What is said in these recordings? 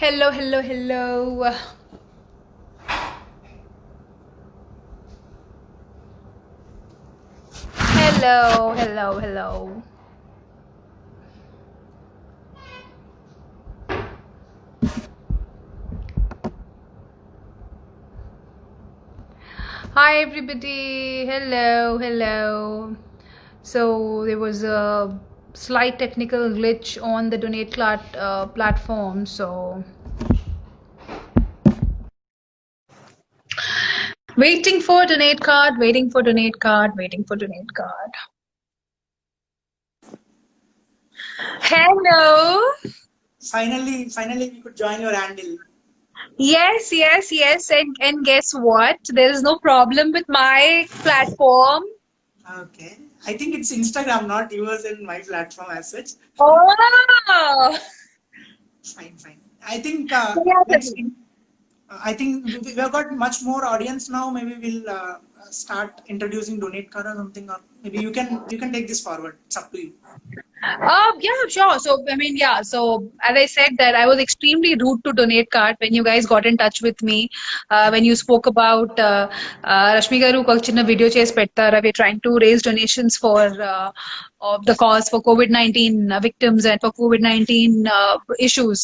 Hello, hello, hello. Hello, hello, hello. Hi, everybody. Hello, hello. So, there was a slight technical glitch on the DonateClart platform. So, waiting for donate card, waiting for donate card, waiting for donate card. Hello. Finally, we could join your handle. Yes, yes, yes. And guess what? There is no problem with my platform. Okay. I think it's Instagram, not yours and my platform as such. Oh. Fine. I think Yeah, let's. I think we have got much more audience now. Maybe we'll start introducing donate card or something, or maybe you can take this forward. It's up to you. yeah, sure. So, I mean, yeah. So, as I said, that I was extremely rude to Donate Card when you guys got in touch with me. When you spoke about Rashmi garu ఒక చిన్న video చేసి పెట్టారు. We're trying to raise donations for of the cause for COVID-19 victims and for COVID-19 issues.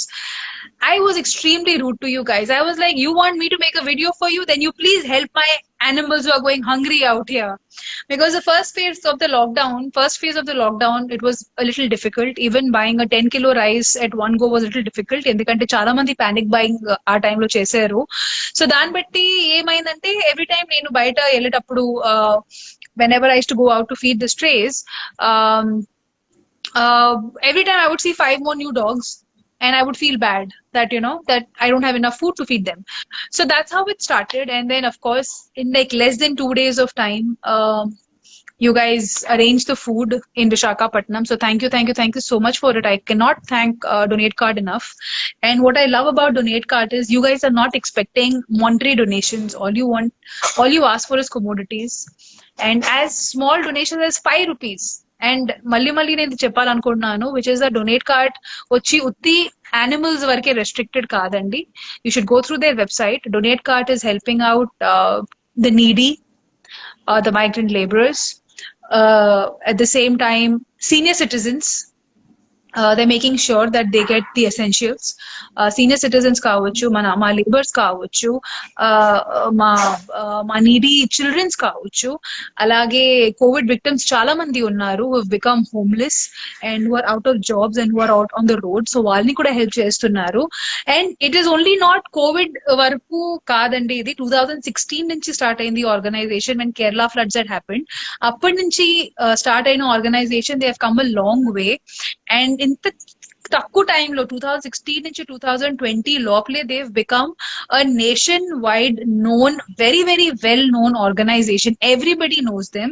I was extremely rude to you guys. I was like, you want me to make a video for you? Then you please help my animals who are going hungry out here. Because the first phase of the lockdown, it was a little difficult. Even buying a 10 kilo rice at one go was a little difficult. ఎందుకంటే చాలా మంది panic buying ఆ టైంలో చేశారు. So దాన్ని బట్టి ఏమైందంటే every time నేను బయట వెళ్ళేటప్పుడు whenever I used to go out to feed the strays, um, every time I would see 5 more new dogs and I would feel bad that that I don't have enough food to feed them. So that's how it started. And then of course in like less than 2 days of time, you guys arranged the food in Vishakhapatnam. So thank you so much for it. I cannot thank Donate Card enough. And what I love about Donate Card is you guys are not expecting monetary donations. All you ask for is commodities. And as small donations as 5 rupees. And మళ్ళీ నేను చెప్పాలనుకుంటున్నాను, which is a donate card వచ్చి ఉత్తి animals వరకే restricted కాదండి. You should go through their website. Donate card is helping out the needy, the migrant laborers, at the same time senior citizens. They're making sure that they get the essentials. Senior citizens కావచ్చు, మా laborers కావచ్చు, మా needy childrens కావచ్చు, అలాగే COVID victims చాలా మంది ఉన్నారు who have become homeless and who are out of jobs and who are out on the road. So వాళ్ళని కూడా help చేస్తున్నారు. And it is only not COVID వరకు కాదండి, ఇది 2016 నుంచి స్టార్ట్ అయింది organisation when Kerala floods had happened. అప్పటి నుంచి స్టార్ట్ అయిన organisation, they have come a long way. And ఇంత తక్కువ టైంలో 2016 నుంచి 2020 లోపలే they've become a nationwide known, very very well known organization. Everybody knows them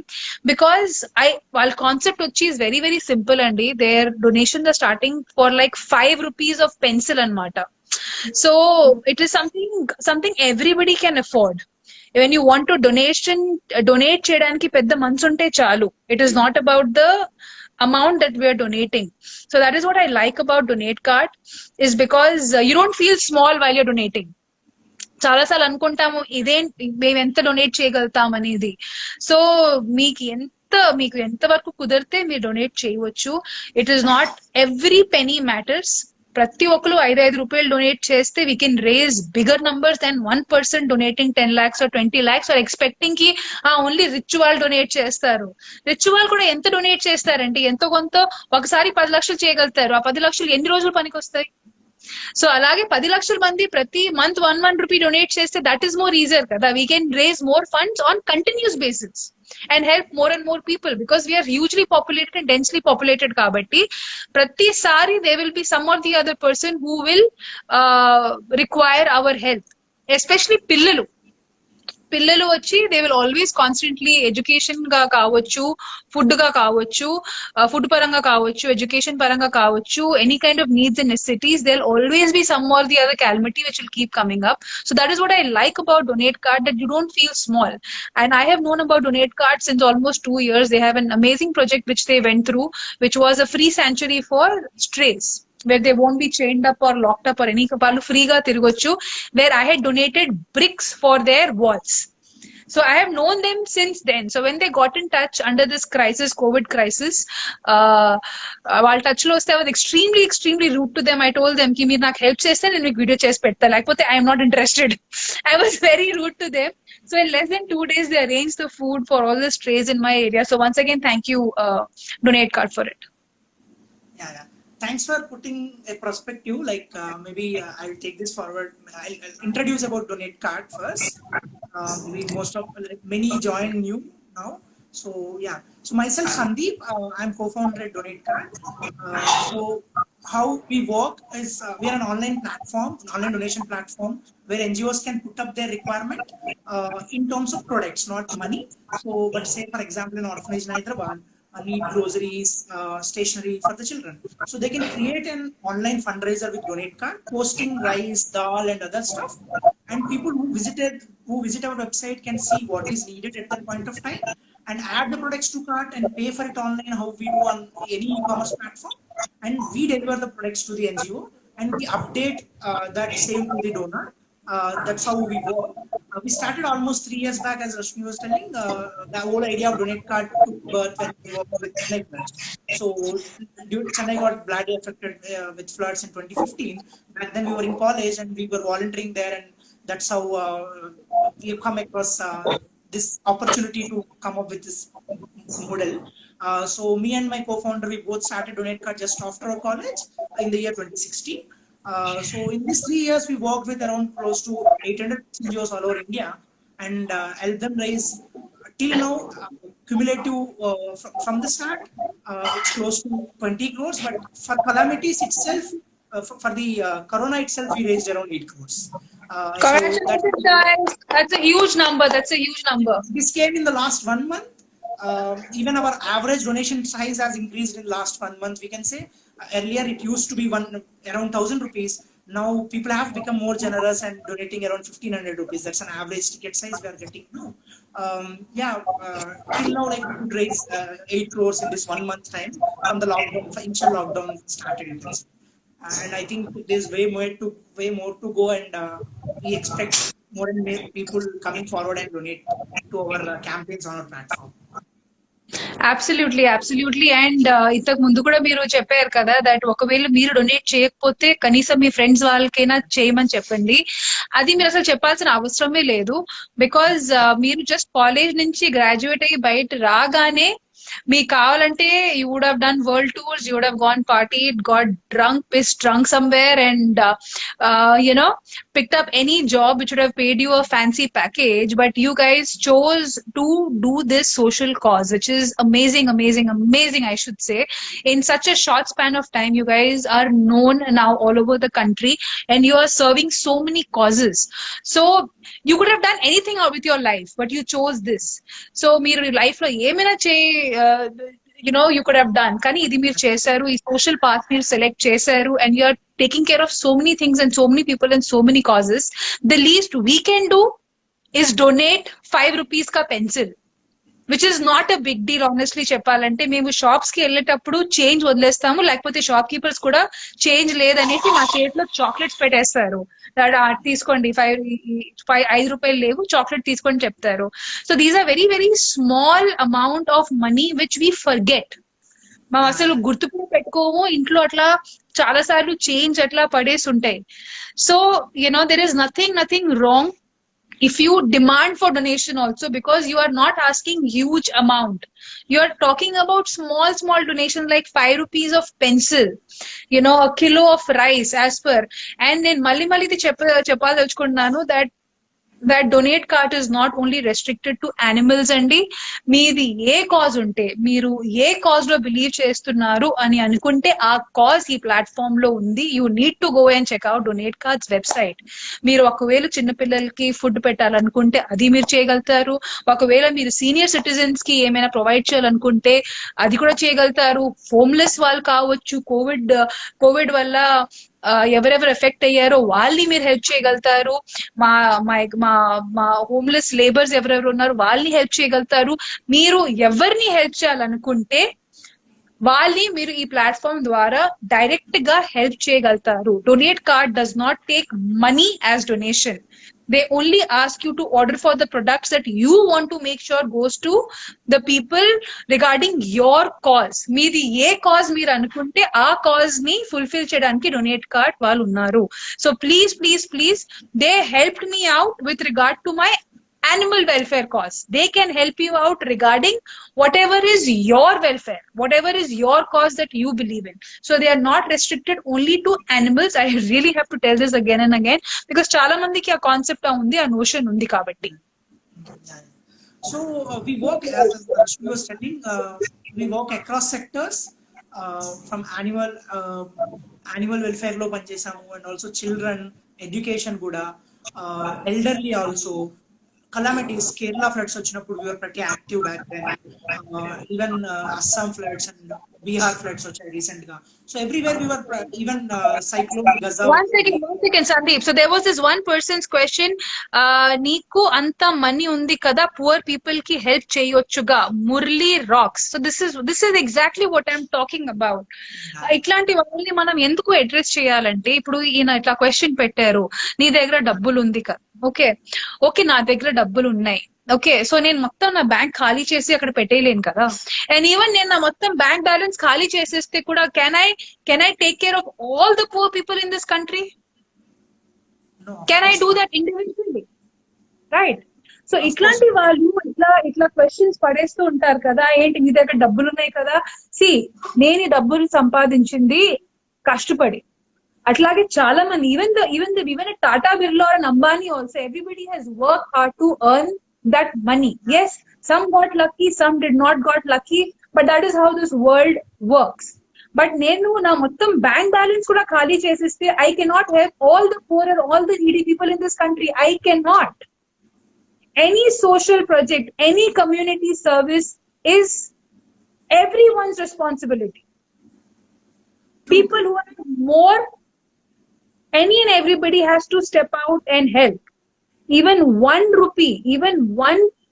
because వాళ్ళ కాన్సెప్ట్ వచ్చి is very very simple అండి. Their donations are starting for like 5 rupees of pencil అన్నమాట. So it is something everybody can afford. When you want to donate చేయడానికి పెద్ద మనసు ఉంటే చాలు. It is not about the amount that we are donating. So that is what I like about Donate Card, is because you don't feel small while you're donating. చాలాసార్లు అనుకుంటాము మేము ఎంత donate చేయగలుగుతాం అనేది. సో మీకు ఎంత వరకు కుదిరితే మీరు డొనేట్ చేయవచ్చు. It is not every penny matters. ప్రతి ఒక్కరు 5 రూపాయలు డొనేట్ చేస్తే we can raise bigger numbers than 1 person donating 10 lakhs or 20 lakhs or expecting కి ఓన్లీ రిచ్ వాళ్ళు డొనేట్ చేస్తారు. రిచ్ వాళ్ళు కూడా ఎంత డొనేట్ చేస్తారంటే ఎంతో కొంత ఒకసారి 10 లక్షలు చేయగలుగుతారు. ఆ 10 లక్షలు ఎన్ని రోజులు పనికి వస్తాయి? సో అలాగే 10 లక్షల మంది ప్రతి మంత్ 1 rupee డొనేట్ చేస్తే దట్ ఈస్ మోర్ ఈజర్ కదా. We can raise more funds on continuous basis and help more and more people because we are hugely populated and densely populated kabatti pratisari there will be some or the other person who will require our help, especially పిల్లలు వచ్చి they will always constantly education గా కావచ్చు, food గా కావచ్చు, food పరంగా కావచ్చు, education పరంగా కావచ్చు, any kind of needs and necessities, they will always be some or the other calamity which will keep coming up. So that is what I like about Donate Card, that you don't feel small. And I have known about Donate Card since almost 2 years. They have an amazing project which they went through, which was a free sanctuary for strays. where they won't be chained up or locked up or any వాళ్ళు ఫ్రీగా తిరగొచ్చు, where I had donated bricks for their walls. So I have known them since then. So when they got in touch under this crisis, COVID crisis, వాళ్ళ touch లో వస్తే I was extremely rude to them. I told them ki మీరు నాకు help చేస్తే నేను మీకు video చేసి పెడతా, లేకపోతే I am not interested. I was very rude to them. So in less than 2 days they arranged the food for all the strays in my area. So once again, thank you, Donate Card, for it. Yeah. Thanks for putting a perspective. Like maybe I'll take this forward. I'll introduce about Donate Card first. Maybe many join new now. So yeah. So myself, Sandeep, I'm co-founder at Donate Card. So how we work is we are an online platform, an online donation platform where NGOs can put up their requirement in terms of products, not money. So, but say for example, in orphanage in Hyderabad, need groceries, stationery for the children. So they can create an online fundraiser with Donate Card, posting rice, dal, and other stuff. And people who visit our website can see what is needed at that point of time and add the products to cart and pay for it online, how we do on any e-commerce platform. And we deliver the products to the NGO and we update that same to the donor. That's how we work. We started almost 3 years back, as Rashmi was telling. The whole idea of Donate Card took birth when we worked with Chennai floods. So Chennai got badly affected with floods in 2015. Back then we were in college and we were volunteering there, and that's how we have come across this opportunity to come up with this model. So me and my co-founder, we both started Donate Card just after our college in the year 2016. So in these 3 years, we worked with around close to 800 NGOs all over India and helped them raise till now cumulative from the start. It's close to 20 crores, but for calamities itself, for the corona itself, we raised around 8 crores. Congratulations, guys. That's a huge number. This came in the last 1 month. Even our average donation size has increased in last 1 month, we can say. Earlier it used to be around 1,000 rupees. Now people have become more generous and donating around 1,500 rupees. That's an average ticket size we are getting now. Till now, like, we could raise 8 crores in this 1 month time from the lockdown, initial lockdown started. And I think there's way more to go, and we expect more and more people coming forward and donate to our campaigns on our platform. Absolutely and ఇంతకు ముందు కూడా మీరు చెప్పారు కదా that ఒకవేళ మీరు donate చేయకపోతే కనీసం మీ ఫ్రెండ్స్ వాళ్ళకైనా చేయమని చెప్పండి. అది మీరు అసలు చెప్పాల్సిన అవసరమే లేదు, బికాజ్ మీరు జస్ట్ కాలేజ్ నుంచి గ్రాడ్యుయేట్ అయ్యి బయట రాగానే మీకు కావాలంటే you would have done world tours, you would have gone partied, got pissed drunk somewhere, and picked up any job which would have paid you a fancy package. But you guys chose to do this social cause, which is amazing, I should say. In such a short span of time, you guys are known now all over the country, and you are serving so many causes. So you could have done anything out with your life, but you chose this. So మీరు life లో ఏమైనా you could have done, కానీ ఇది మీరు చేశారు, ఈ social path మీరు select చేశారు, and you are taking care of so many things and so many people and so many causes. The least we can do is donate 5 rupees ka pencil, which is not a big deal. Honestly చెప్పాలంటే మేము shops కి వెళ్ళేటప్పుడు change వదిలేస్తాము, లేకపోతే shop keepers కూడా change లేదనేసి మా చేతిలో chocolates పెట్టేస్తారు. తీసుకోండి 5 రూపాయలు లేవు, చాక్లెట్ తీసుకొని చెప్తారు. So these are very small amount of money which we forget. మనం అసలు గుర్తుకు పెట్టుకోము, ఇంట్లో అట్లా చాలా సార్లు చేంజ్ అట్లా పడేసి ఉంటాయి. So there is nothing wrong if you demand for donation also, because you are not asking huge amount. You are talking about small donation like 5 rupees of pencil, a kilo of rice as per. And then mali చెప్పాలనుకుంటున్నాను that Donate Card is not only restricted to animals అండి. మీది ఏ cause ఉంటే, మీరు ఏ cause లో believe చేస్తున్నారు అని అనుకుంటే ఆ కాజ్ ఈ ప్లాట్ఫామ్ లో ఉంది. You need to go and check out Donate Card's website. మీరు ఒకవేళ చిన్నపిల్లలకి ఫుడ్ పెట్టాలనుకుంటే అది మీరు చేయగలుగుతారు. ఒకవేళ మీరు సీనియర్ సిటిజన్స్ కి ఏమైనా ప్రొవైడ్ చేయాలనుకుంటే అది కూడా చేయగలుగుతారు. హోమ్లెస్ వాళ్ళు కావచ్చు, కోవిడ్ వల్ల ఎవరెవరు ఎఫెక్ట్ అయ్యారో వాళ్ళని మీరు హెల్ప్ చేయగలుగుతారు. మా హోమ్లెస్ లేబర్స్ ఎవరెవరు ఉన్నారు వాళ్ళని హెల్ప్ చేయగలుగుతారు. మీరు ఎవరిని హెల్ప్ చేయాలనుకుంటే వాళ్ళని మీరు ఈ ప్లాట్ఫామ్ ద్వారా డైరెక్ట్ గా హెల్ప్ చేయగలుగుతారు. Donate card does not take money as donation. They only ask you to order for the products that you want to make sure goes to the people regarding your cause. మీది ఏ cause మీరు అనుకుంటే ఆ cause ని fulfil చేయడానికి donate card వాళ్ళు ఉన్నారు. So please please please, they helped me out with regard to my animal welfare cause. They can help you out regarding whatever is your welfare, whatever is your cause that you believe in. So they are not restricted only to animals. I really have to tell this again and again because chala mandiki a concept undi, a notion undi kabatti. So we work, as Ashmi was telling, we work across sectors, from animal welfare lo panchesamu, and also children education kuda, elderly also. Calamities, Kerala floods వచ్చినప్పుడు we were pretty active back then. Even Assam floods and Bihar floods వచ్చాయి recent గా. So everywhere we were, even cyclone Gaza. One second, Sandeep. So there was this one person's question. Neeku anta money undi kada, poor people ki help cheyochuga. Murli rocks. So this is exactly what I'm talking about. ఇట్లాంటి వాళ్ళని మనం ఎందుకు address చేయాలంటే, ఇప్పుడు ఈయన ఇట్లా question పెట్టారు, నీ దగ్గర డబ్బులు ఉంది కదా. ఓకే నా దగ్గర డబ్బులు ఉన్నాయి. ఓకే, సో నేను మొత్తం నా బ్యాంక్ ఖాళీ చేసి అక్కడ పెట్టేయలేను కదా. అండ్ ఈవెన్ నేను నా మొత్తం బ్యాంక్ బ్యాలెన్స్ ఖాళీ చేసేస్తే కూడా can I take care of all the poor people in this country? Can I do that individually? Right. So ఇట్లాంటి వాళ్ళు ఇట్లా క్వశ్చన్స్ పడేస్తూ ఉంటారు కదా, ఏంటి నీ దగ్గర డబ్బులు ఉన్నాయి కదా. నేను ఈ డబ్బులు సంపాదించింది కష్టపడి. అట్లాగే చాలా మంది, even Tata, Birla or Ambani also, everybody has worked hard to earn that money. Yes, some got lucky, some did not got lucky, but that is how this world works. But nenu na mottam bank balance kuda khali chesiste, I cannot help all the poor and all the needy people in this country. I cannot. Any social project, any community service is everyone's responsibility. People who have more, any and everybody has to step out and help. Even 1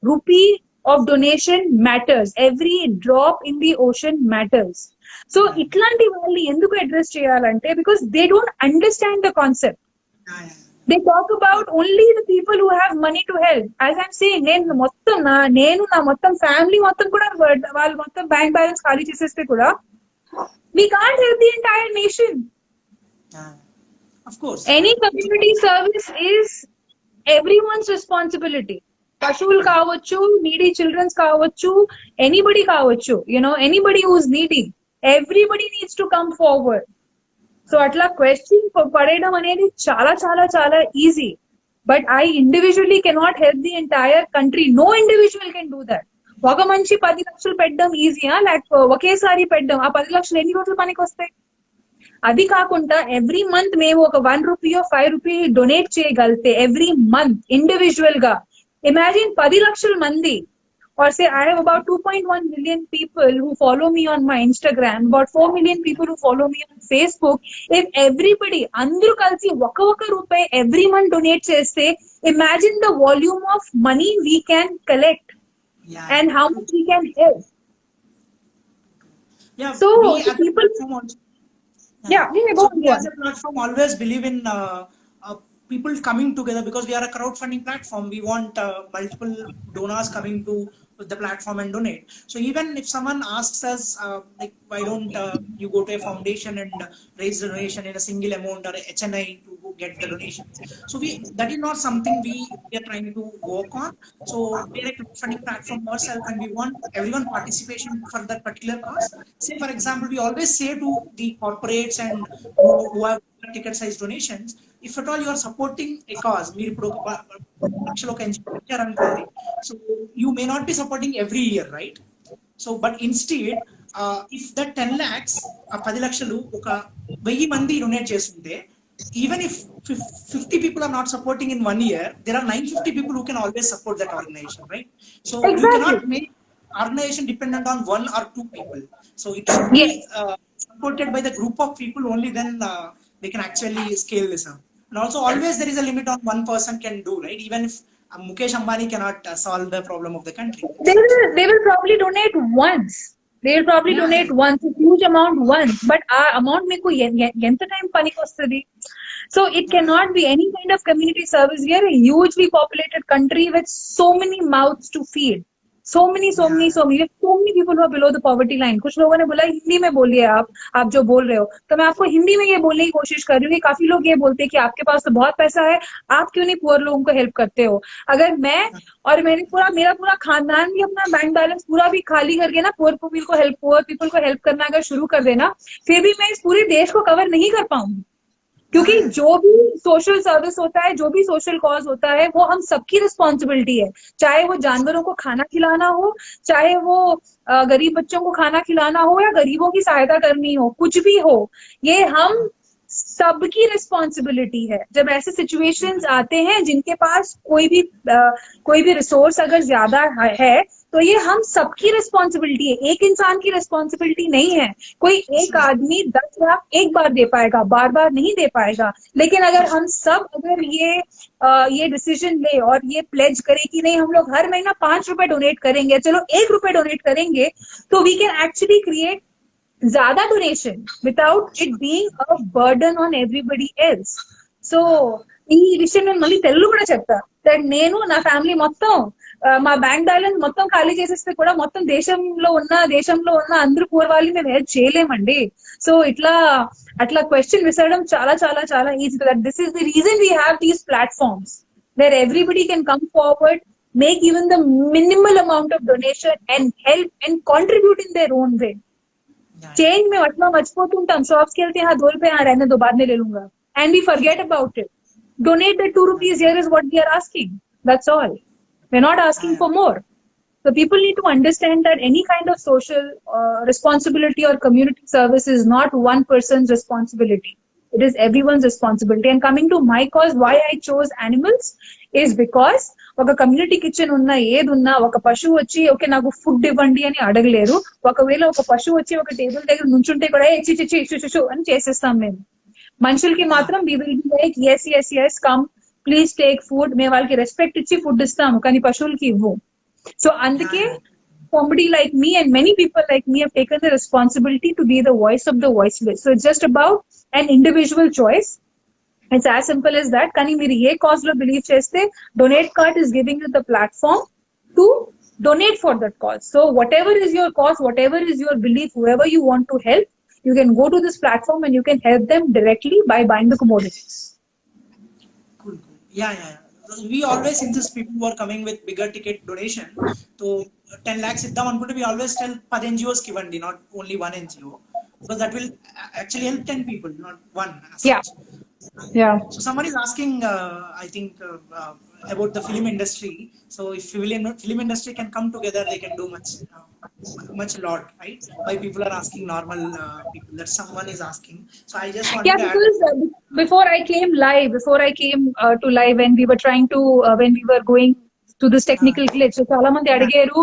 rupee of donation matters. Every drop in the ocean matters. So itlanti valli enduku address cheyalante, because they don't understand the concept. They talk about only the people who have money to help. As I'm saying, nenu na mottam family mottam kuda vallu mottam bank balance khali cheseste kuda we can't help the entire nation. Of course, any community service is everyone's responsibility. పశువులు కావచ్చు, needy children కావచ్చు, anybody కావచ్చు, anybody who's needy, everybody needs to come forward. So atla question పడేయడం అనేది చాలా చాలా చాలా easy, but I individually cannot help the entire country. No individual can do that. ఒక మనిషి 10 లక్షలు పెట్టడం ఈజీయా, లేకపోతే ఒకేసారి పెట్టడం ఆ 10 లక్షలు ఎన్ని రోజులు పనికి వస్తాయి? అది కాకుండా ఎవ్రీ మంత్ మేము ఒక 1 రూపీ 5 రూపీ డొనేట్ చేయగలిగితే ఎవ్రీ మంత్ ఇండివిజువల్ గా, ఇమాజిన్ 10 లక్షల మంది, or say I have about 2.1 million people who follow me on my Instagram, about 4 million people who follow me on Facebook. If everybody, అందరూ కలిసి ఒక రూపాయి every month donate చేస్తే, imagine the volume of money we can collect and how much we can help. So people as a platform always believe in people coming together, because we are a crowdfunding platform. We want multiple donors coming to the platform and donate. So even if someone asks us, like, why don't you go to a foundation and raise the donation in a single amount or a HNI to get the donation? So that is not something we are trying to work on. So we are a crowdfunding platform ourselves, and we want everyone participation for that particular cause. Say for example, we always say to the corporates and who have ticket size donations, if at all you are supporting a cause, so you may not be supporting every year, right? So but instead, if that 10 lakhs 10 lakshalu oka 1000 mandi donate chestunte, even if 50 people are not supporting in 1 year, there are 950 people who can always support that organization, right? So you cannot make organization dependent on 1 or 2 people. So it should be supported by the group of people only, then they can actually scale this up. And also always there is a limit on one person can do, right? Even if Mukesh Ambani cannot solve the problem of the country. They will probably donate once. They will probably Yeah, donate once, a huge amount once, but ఆ amount మీకు ఎంత time పనికి వస్తుంది? So it yeah, cannot be any kind of community service. We are a hugely populated country with so many mouths to feed. yeah, So many people who are below the poverty line. कुछ लोगों ने बोला हिंदी में बोलिए आप जो बोल रहे हो, तो मैं आपको हिंदी में ये बोलने की कोशिश कर रही हूँ कि काफी लोग ये बोलते हैं कि आपके पास तो बहुत पैसा है, आप क्यों नहीं पुअर लोगों को हेल्प करते हो? अगर मैं और मेरा पूरा खानदान भी अपना बैंक बैलेंस पूरा भी खाली करके ना पुअर पीपल को हेल्प करना अगर शुरू कर देना, फिर भी मैं इस पूरे देश को कवर नहीं कर पाऊंगी। क्योंकि yeah, जो भी सोशल सर्विस होता है, जो भी सोशल कॉज होता है, वो हम सबकी रिस्पॉन्सिबिलिटी है। चाहे वो जानवरों को खाना खिलाना हो, चाहे वो गरीब बच्चों को खाना खिलाना हो, या गरीबों की सहायता करनी हो, कुछ भी हो, ये हम सबकी रिस्पॉन्सिबिलिटी है। जब ऐसे सिचुएशंस आते हैं जिनके पास कोई भी रिसोर्स अगर ज्यादा है, तो ये हम सबकी रिस्पॉन्सिबिलिटी है, एक इंसान की रिस्पॉन्सिबिलिटी नहीं है। कोई एक आदमी 10 लाख एक बार दे पाएगा, बार बार नहीं दे पाएगा। लेकिन अगर हम सब अगर ये डिसीजन ले और ये प्लेज करे कि नहीं, हम लोग हर महीना 5 रुपए डोनेट करेंगे, चलो 1 रुपए डोनेट करेंगे, तो वी कैन एक्चुअली क्रिएट ज्यादा donation without it being a burden on everybody else. So ఈ విషయం నేను మళ్ళీ తెలుగు కూడా చెప్తా, దట్ నేను నా ఫ్యామిలీ మొత్తం మా బ్యాంక్ బ్యాలెన్స్ మొత్తం ఖాళీ చేసేస్తే కూడా మొత్తం దేశంలో ఉన్న అందరూ పూర్వాళ్ళని మేము హెల్ప్ చేయలేమండి. సో అట్లా క్వశ్చన్ విసరడం చాలా చాలా చాలా easy. That this is the reason we have these platforms where everybody can come forward, make even the minimal amount of donation and help and contribute in their own way. yeah, change में अटला मचपोतुंटाम shops के हाँ 2 रुपए यहाँ रहने दो, बाद में ले लूंगा, and we forget about it. Donate the 2 rupees, here is what we are asking, that's all. We're not asking for more. So people need to understand that any kind of social responsibility or community service is not one person's responsibility. It is everyone's responsibility. And coming to my cause, why I chose animals is because ఒక community kitchen ఉన్నా ఏదున్నా ఒక పశువు వచ్చి okay నాకు food ఇవ్వండి అని అడగలేరు. ఒకవేళ ఒక పశువు వచ్చి ఒక టేబుల్ దగ్గర నుంచుంటే కూడా చిచి అని చేసేస్తాం మేము. మనుషులకి మాత్రం we will be like yes come please take food, మేము వాళ్ళకి రెస్పెక్ట్ ఇచ్చి ఫుడ్ ఇస్తాము, కానీ పశువులకి ఇవ్వు. సో అందుకే somebody like me and many people like me have taken the responsibility to be the voice of the voiceless. So it's just about an individual choice. It's as simple as that. Kani mere ye cause lo believe cheste, Donate Cart is giving you the platform to donate for that cause. So whatever is your cause, whatever is your belief, whoever you want to help, you can go to this platform and you can help them directly by buying the commodities. cool. Yeah. We always insist people who are coming with bigger ticket donation. So 10 lakhs iddam anukunte we always tell 10 NGOs ki ivandi, not only one NGO, because that will actually help 10 people, not one. Yeah. Yeah. So someone is asking, I think, about the film industry. So if film industry can come together, they can do much lot, right? Why people are asking normal people? That someone is asking. So I just wanted to because before I came to live, when we were trying to when we were going to this technical glitch, చాలా మంది అడిగారు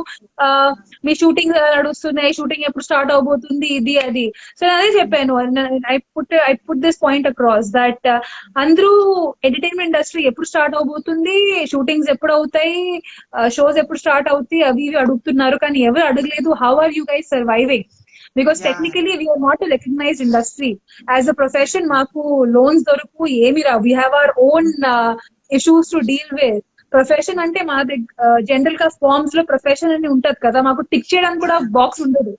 మీ shooting నడుస్తున్నాయి, shooting ఎప్పుడు start అవబోతుంది, ఇది అది. So అదే చెప్పాను, I put this point across that అందరూ ఎంటర్టైన్మెంట్ ఇండస్ట్రీ ఎప్పుడు స్టార్ట్ అవబోతుంది, షూటింగ్స్ ఎప్పుడు అవుతాయి, షోస్ ఎప్పుడు స్టార్ట్ అవుతాయి, అవి ఇవి అడుగుతున్నారు, కానీ ఎవరు అడగలేదు how are you guys surviving. Because technically we are not a recognized industry. As a profession, maaku loans doruku emi ra. We have our own issues to deal with. Profession ante ma general ka forms lo profession ani untadi kada, maaku tick cheyadaniki kuda box undadu.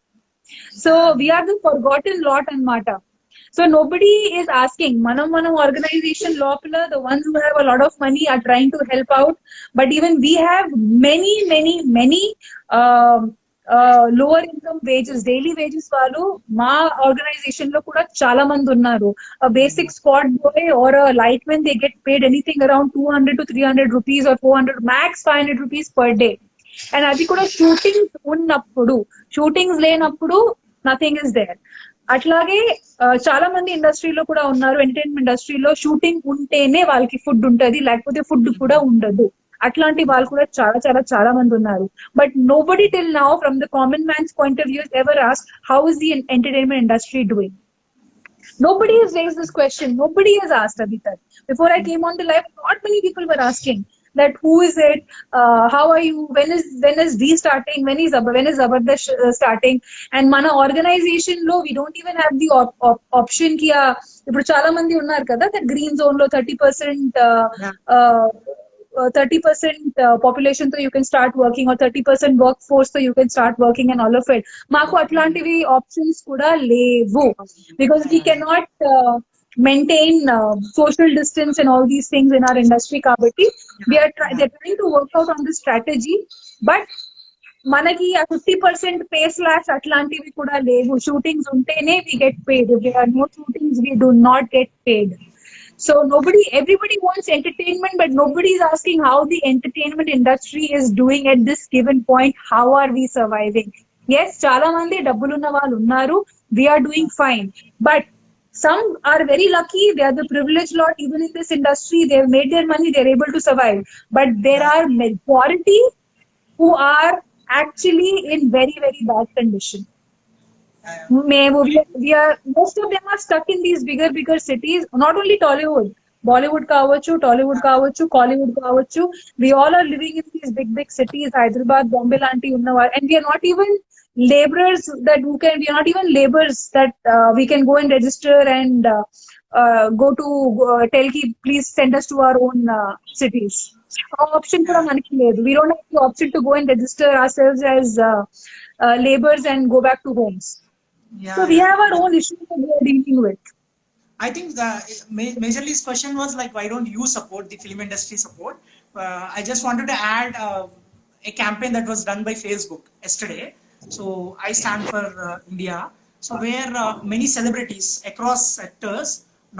So we are the forgotten lot anamata. So nobody is asking. Manam organization lopala, the ones who have a lot of money are trying to help out, but even we have many lower income wages, daily wages వాళ్ళు మా organisation లో కూడా చాలా మంది ఉన్నారు. A basic squad boy or a lightman, they get paid anything around 200 to 300 rupees or 400, max 500 rupees per day. And అది కూడా shootings ఉన్నప్పుడు, షూటింగ్స్ లేనప్పుడు నథింగ్ ఇస్ దేర్. అట్లాగే చాలా మంది ఇండస్ట్రీలో కూడా ఉన్నారు, ఎంటర్టైన్మెంట్ ఇండస్ట్రీలో షూటింగ్ ఉంటేనే వాళ్ళకి ఫుడ్ ఉంటది, లేకపోతే ఫుడ్ కూడా ఉండదు. అట్లాంటి వాళ్ళు కూడా చాలా చాలా చాలా మంది ఉన్నారు. But nobody till now from the common man's point of view ever asked how is the entertainment industry doing. Nobody has raised this question. Nobody has asked Abhi tak. Before I came on the live, not many people were asking. that who is it, how are you, when is V starting, when is Zabardast starting. And mana organization lo we don't even have the option ki ఇప్పుడు చాలా మంది ఉన్నారు కదా that green zone లో 30% Yeah. 30% population so you can start working, or 30% workforce so you can start working and all of it. మాకు అట్లాంటివి options కూడా లేవు because we cannot maintain social distance and all these things in our industry kabatti they're trying to work out on this strategy, but మనకి ఆ 50% pay slash అట్లాంటివి కూడా లేవు. Shootings ఉంటేనే we get paid, if there are no shootings we do not get paid. So everybody wants entertainment, but nobody is asking how the entertainment industry is doing at this given point. How are we surviving? Yes, చాలా మంది డబ్బులున్న వాళ్ళు ఉన్నారు, we are doing fine, but some are very lucky, they are the privileged lot even in this industry, they have made their money, they are able to survive, but there are majority who are actually in very very bad condition. We are most of them are stuck in these bigger cities, not only Tollywood, Bollywood కావచ్చు, Tollywood కావచ్చు, Collywood కావచ్చు, we all are living in these big cities, Hyderabad, Bombay లాంటి ఉన్నవారు, and we are not even laborers that we are not even laborers that we can go and register and go to tell ki please send us to our own cities. Option కూడా మనకి లేదు, we don't have the option to go and register ourselves as laborers and go back to homes. So we have our own issues that we are dealing with. I think the majorly his question was like, why don't you support the film industry support? I just wanted to add a campaign that was done by Facebook yesterday. So I stand for India. So where many celebrities across sectors,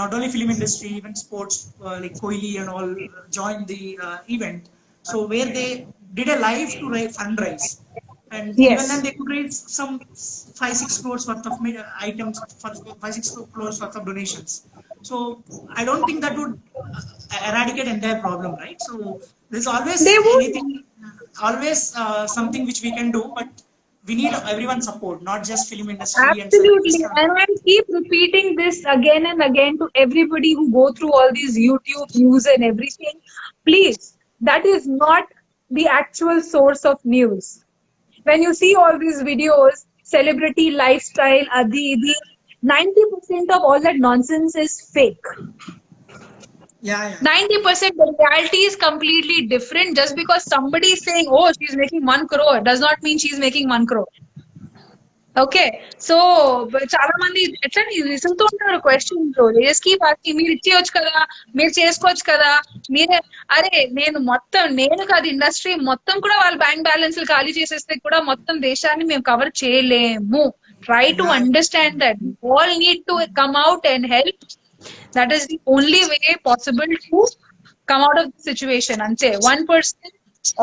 not only film industry, even sports like Kohli and all joined the event. So where they did a live to fundraise. And Yes. even then they could raise some 5-6 crores worth of items, 5-6 crores worth of donations. So I don't think that would eradicate entire problem, right? So there's always anything, always something which we can do, but we need everyone's support, not just film industry. Absolutely, and I keep repeating this again and again to everybody who go through all these YouTube news and everything. Please, that is not the actual source of news. When you see all these videos, celebrity lifestyle, adi, 90% of all that nonsense is fake. 90%, the reality is completely different. Just because somebody is saying, oh, she's making 1 crore, does not mean she's making 1 crore. Okay, so చాలా మంది ఎట్లా విసుగుతూ ఉంటారు questions, రేస్కి party మీరు ఇచ్చేయచ్చు కదా, మీరు చేసుకోవచ్చు కదా, మీరే అరే నేను కాదు ఇండస్ట్రీ మొత్తం కూడా వాళ్ళ బ్యాంక్ బ్యాలెన్స్ ఖాళీ చేసేస్తే కూడా మొత్తం దేశాన్ని మేము కవర్ చేయలేము. Try to understand that all need to come out and help. That is the only way possible to come out of the situation. అంతే, 1%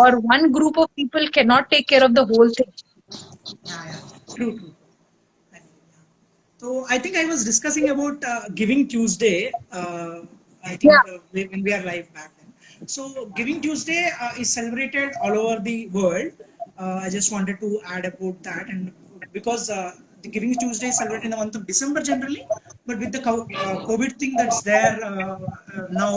or one group of people cannot take care of the whole thing. True. So I think I was discussing about Giving Tuesday. I think when we are live back then. So Giving Tuesday is celebrated all over the world. I just wanted to add about that, and because the Giving Tuesday is celebrated in the month of December generally, but with the COVID thing that's there now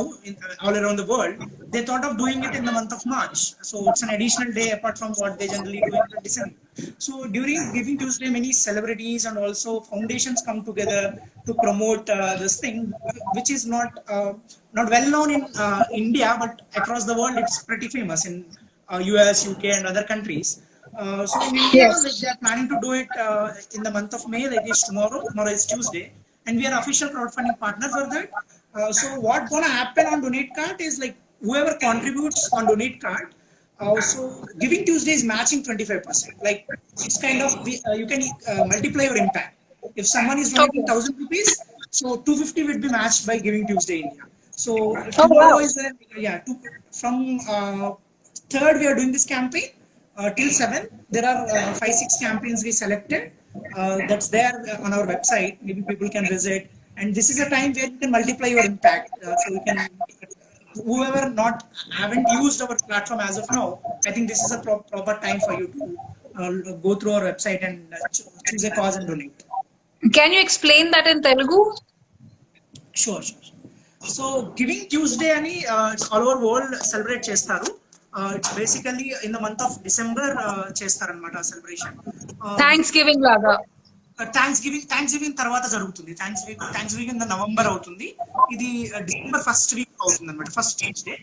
all around the world, they thought of doing it in the month of March. So it's an additional day apart from what they generally do in December. So during Giving Tuesday, many celebrities and also foundations come together to promote this thing, which is not well known in India, but across the world it's pretty famous in US, UK, and other countries. So in India, like, they are planning to do it in the month of May, like is tomorrow. Tomorrow is Tuesday, and we are official crowdfunding partner for that. So what's gonna happen on Donate Card is like whoever contributes on Donate Card. So Giving Tuesday is matching 25%. Like it's kind of you can multiply your impact. If someone is donating 1,000 rupees, so 250 will be matched by Giving Tuesday India. So tomorrow is from 3rd we are doing this campaign till 7th. There are 5-6 campaigns we selected. That's there on our website. Maybe people can visit. And this is a time where you can multiply your impact. So you can. Whoever haven't used our platform as of now, I think this is a proper time for you to go through our website and choose a cause and donate. Can you explain that in Telugu? Sure. So giving Tuesday అని it's all over world celebrate చేస్తారు. It's basically in the month of December చేస్తారనమాట celebration. Thanksgiving లాగా. Thanksgiving తర్వాత జరుగుతుంది. Thanks giving November అవుతుంది. ఇది December first week అవుతుంది అనమాట, first Tuesday.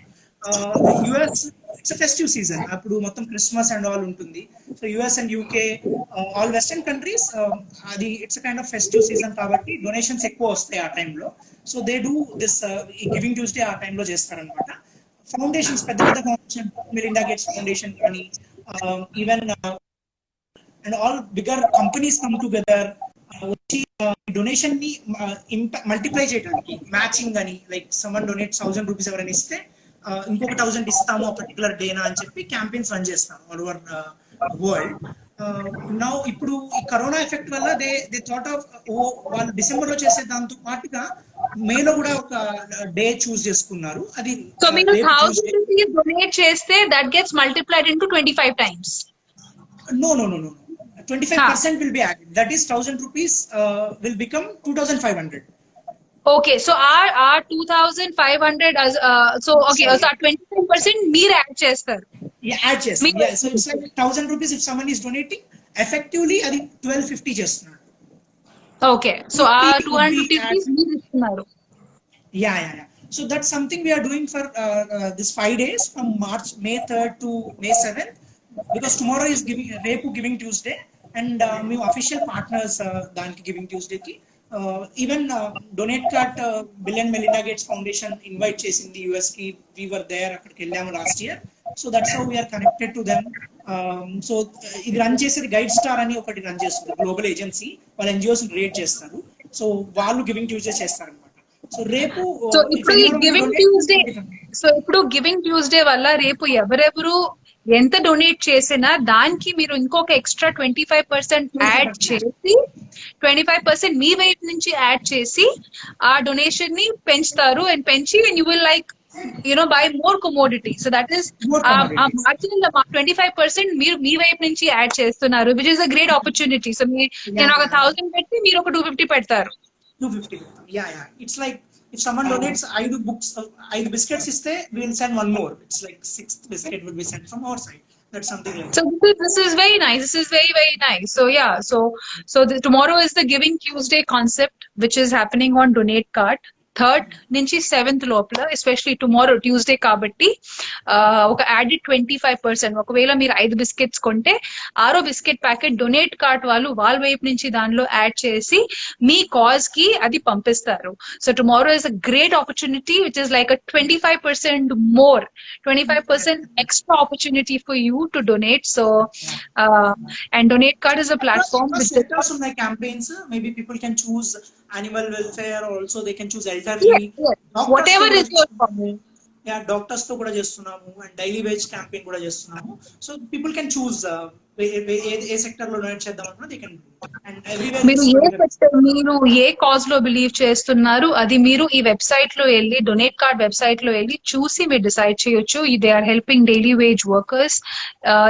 US it's festive season, అప్పుడు మొత్తం క్రిస్మస్ అండ్ ఆల్ ఉంటుంది. So US and UK all western countries అది it's kind of festive season కాబట్టి డొనేషన్స్ ఎక్కువ వస్తాయి ఆ టైంలో. So they do this giving Tuesday ఆ టైంలో చేస్తారనమాట. ఫౌండేషన్స్, పెద్ద పెద్ద ఫౌండేషన్, మెలిండా గేట్స్ ఫౌండేషన్ కానీ even and all bigger companies come together వచ్చి డొనేషన్ ని మల్టిప్లై చేయడానికి, మ్యాచింగ్ అని, లైక్ సమ్మన్ డొనేట్ 1000 రూపీస్ ఎవరైనా ఇస్తే ఇంకొక 1000 ఇస్తాము ఆ పర్టికులర్ డేనా అని చెప్పి క్యాంపెయిన్స్ రన్ చేస్తాం ఆల్ ఓవర్ వరల్డ్. నౌ ఇప్పుడు ఈ కరోనా ఎఫెక్ట్ వల్ల దే థాట్ ఆఫ్ వాళ్ళు డిసెంబర్ లో చేసే దాంతో పాటుగా మేలో కూడా ఒక డే చూస్ చేసుకున్నారు. అది సో మీరు 1000 రూపీస్ డొనేట్ చేస్తే that gets multiplied into 25 times. No. 25% will be added. That is 1000 rupees will become 2500. Okay, so our 2500 as so okay, Sorry. so 25% మీరు యాడ్ చేస్తారు. Yeah, add chest. Yeah, so it's like 1000 rupees if someone is donating. Effectively, అది 1250 చేస్తున్నారు. Okay, so our 250 rupees మీరు ఇస్తున్నారు. Yeah. So that's something we are doing for this 5 days from May 3rd to May 7th, because tomorrow is giving Tuesday, and మేము official partners దానికి giving Tuesday కి even Donate Kart Bill and Melinda Gates Foundation invite చేసింది US కి. We were there, అక్కడికి వెళ్ళాము last year. So that's how we're connected to them. So ఇది run చేసేది GuideStar అని ఒకటి రన్ చేస్తుంది, గ్లోబల్ ఏజెన్సీ. వాళ్ళ ఎన్జిఓస్ రేట్ చేస్తారు. సో వాళ్ళు గివింగ్ ట్యూస్డే చేస్తారనమాట. సో రేపు గివింగ్ ట్యూస్డే వల్ల రేపు ఎవరెవరు ఎంత డొనేట్ చేసినా దానికి మీరు ఇంకొక ఎక్స్ట్రా 25% యాడ్ చేసి 25% మీ వైపు నుంచి యాడ్ చేసి ఆ డొనేషన్ ని పెంచుతారు. అండ్ పెంచి you will like buy more commodity. So that is margin 25% మీరు మీ వైపు నుంచి యాడ్ చేస్తున్నారు, which is a great opportunity. So నేను ఒక 1000 పెట్టి మీరు ఒక 250 పెడతారు. 250. Yeah. It's like if someone donates 5 biscuits iste, we will send one more. It's like 6th biscuit will be sent from our side. That's something like that. So this is very nice. This is very, very nice. So yeah, so tomorrow is the Giving Tuesday concept, which is happening on Donate Cart. 3rd నుంచి 7th లోపల, especially tomorrow Tuesday కాబట్టి ఒక added 25%. ఒకవేళ మీరు 5 biscuits కొంటే 6వ biscuit packet donate cart వాళ్ళు వాళ్ళ వైపు నుంచి దానిలో యాడ్ చేసి మీ కాజ్ కి అది పంపిస్తారు. So tomorrow is a great opportunity, which is like a 25% more, 25% extra opportunity for you to donate. So and Donate Cart is a platform with my campaigns. Maybe people can choose animal welfare, or also they can choose elderly. Yes. Whatever is your problem. Yeah, doctors తో కూడా చేస్తున్నాము, and daily wage campaign కూడా చేస్తున్నాము. So people can choose A sector లో donate చేద్దాం అన్నా they can do. And everywhere మీరు ఏ కాజ్ లో బిలీవ్ చేస్తున్నారు అది మీరు ఈ వెబ్సైట్ లో వెళ్ళి, డొనేట్ కార్డ్ వెబ్సైట్ లో వెళ్ళి చూసి మీరు డిసైడ్ చేయొచ్చు. They are helping daily wage workers,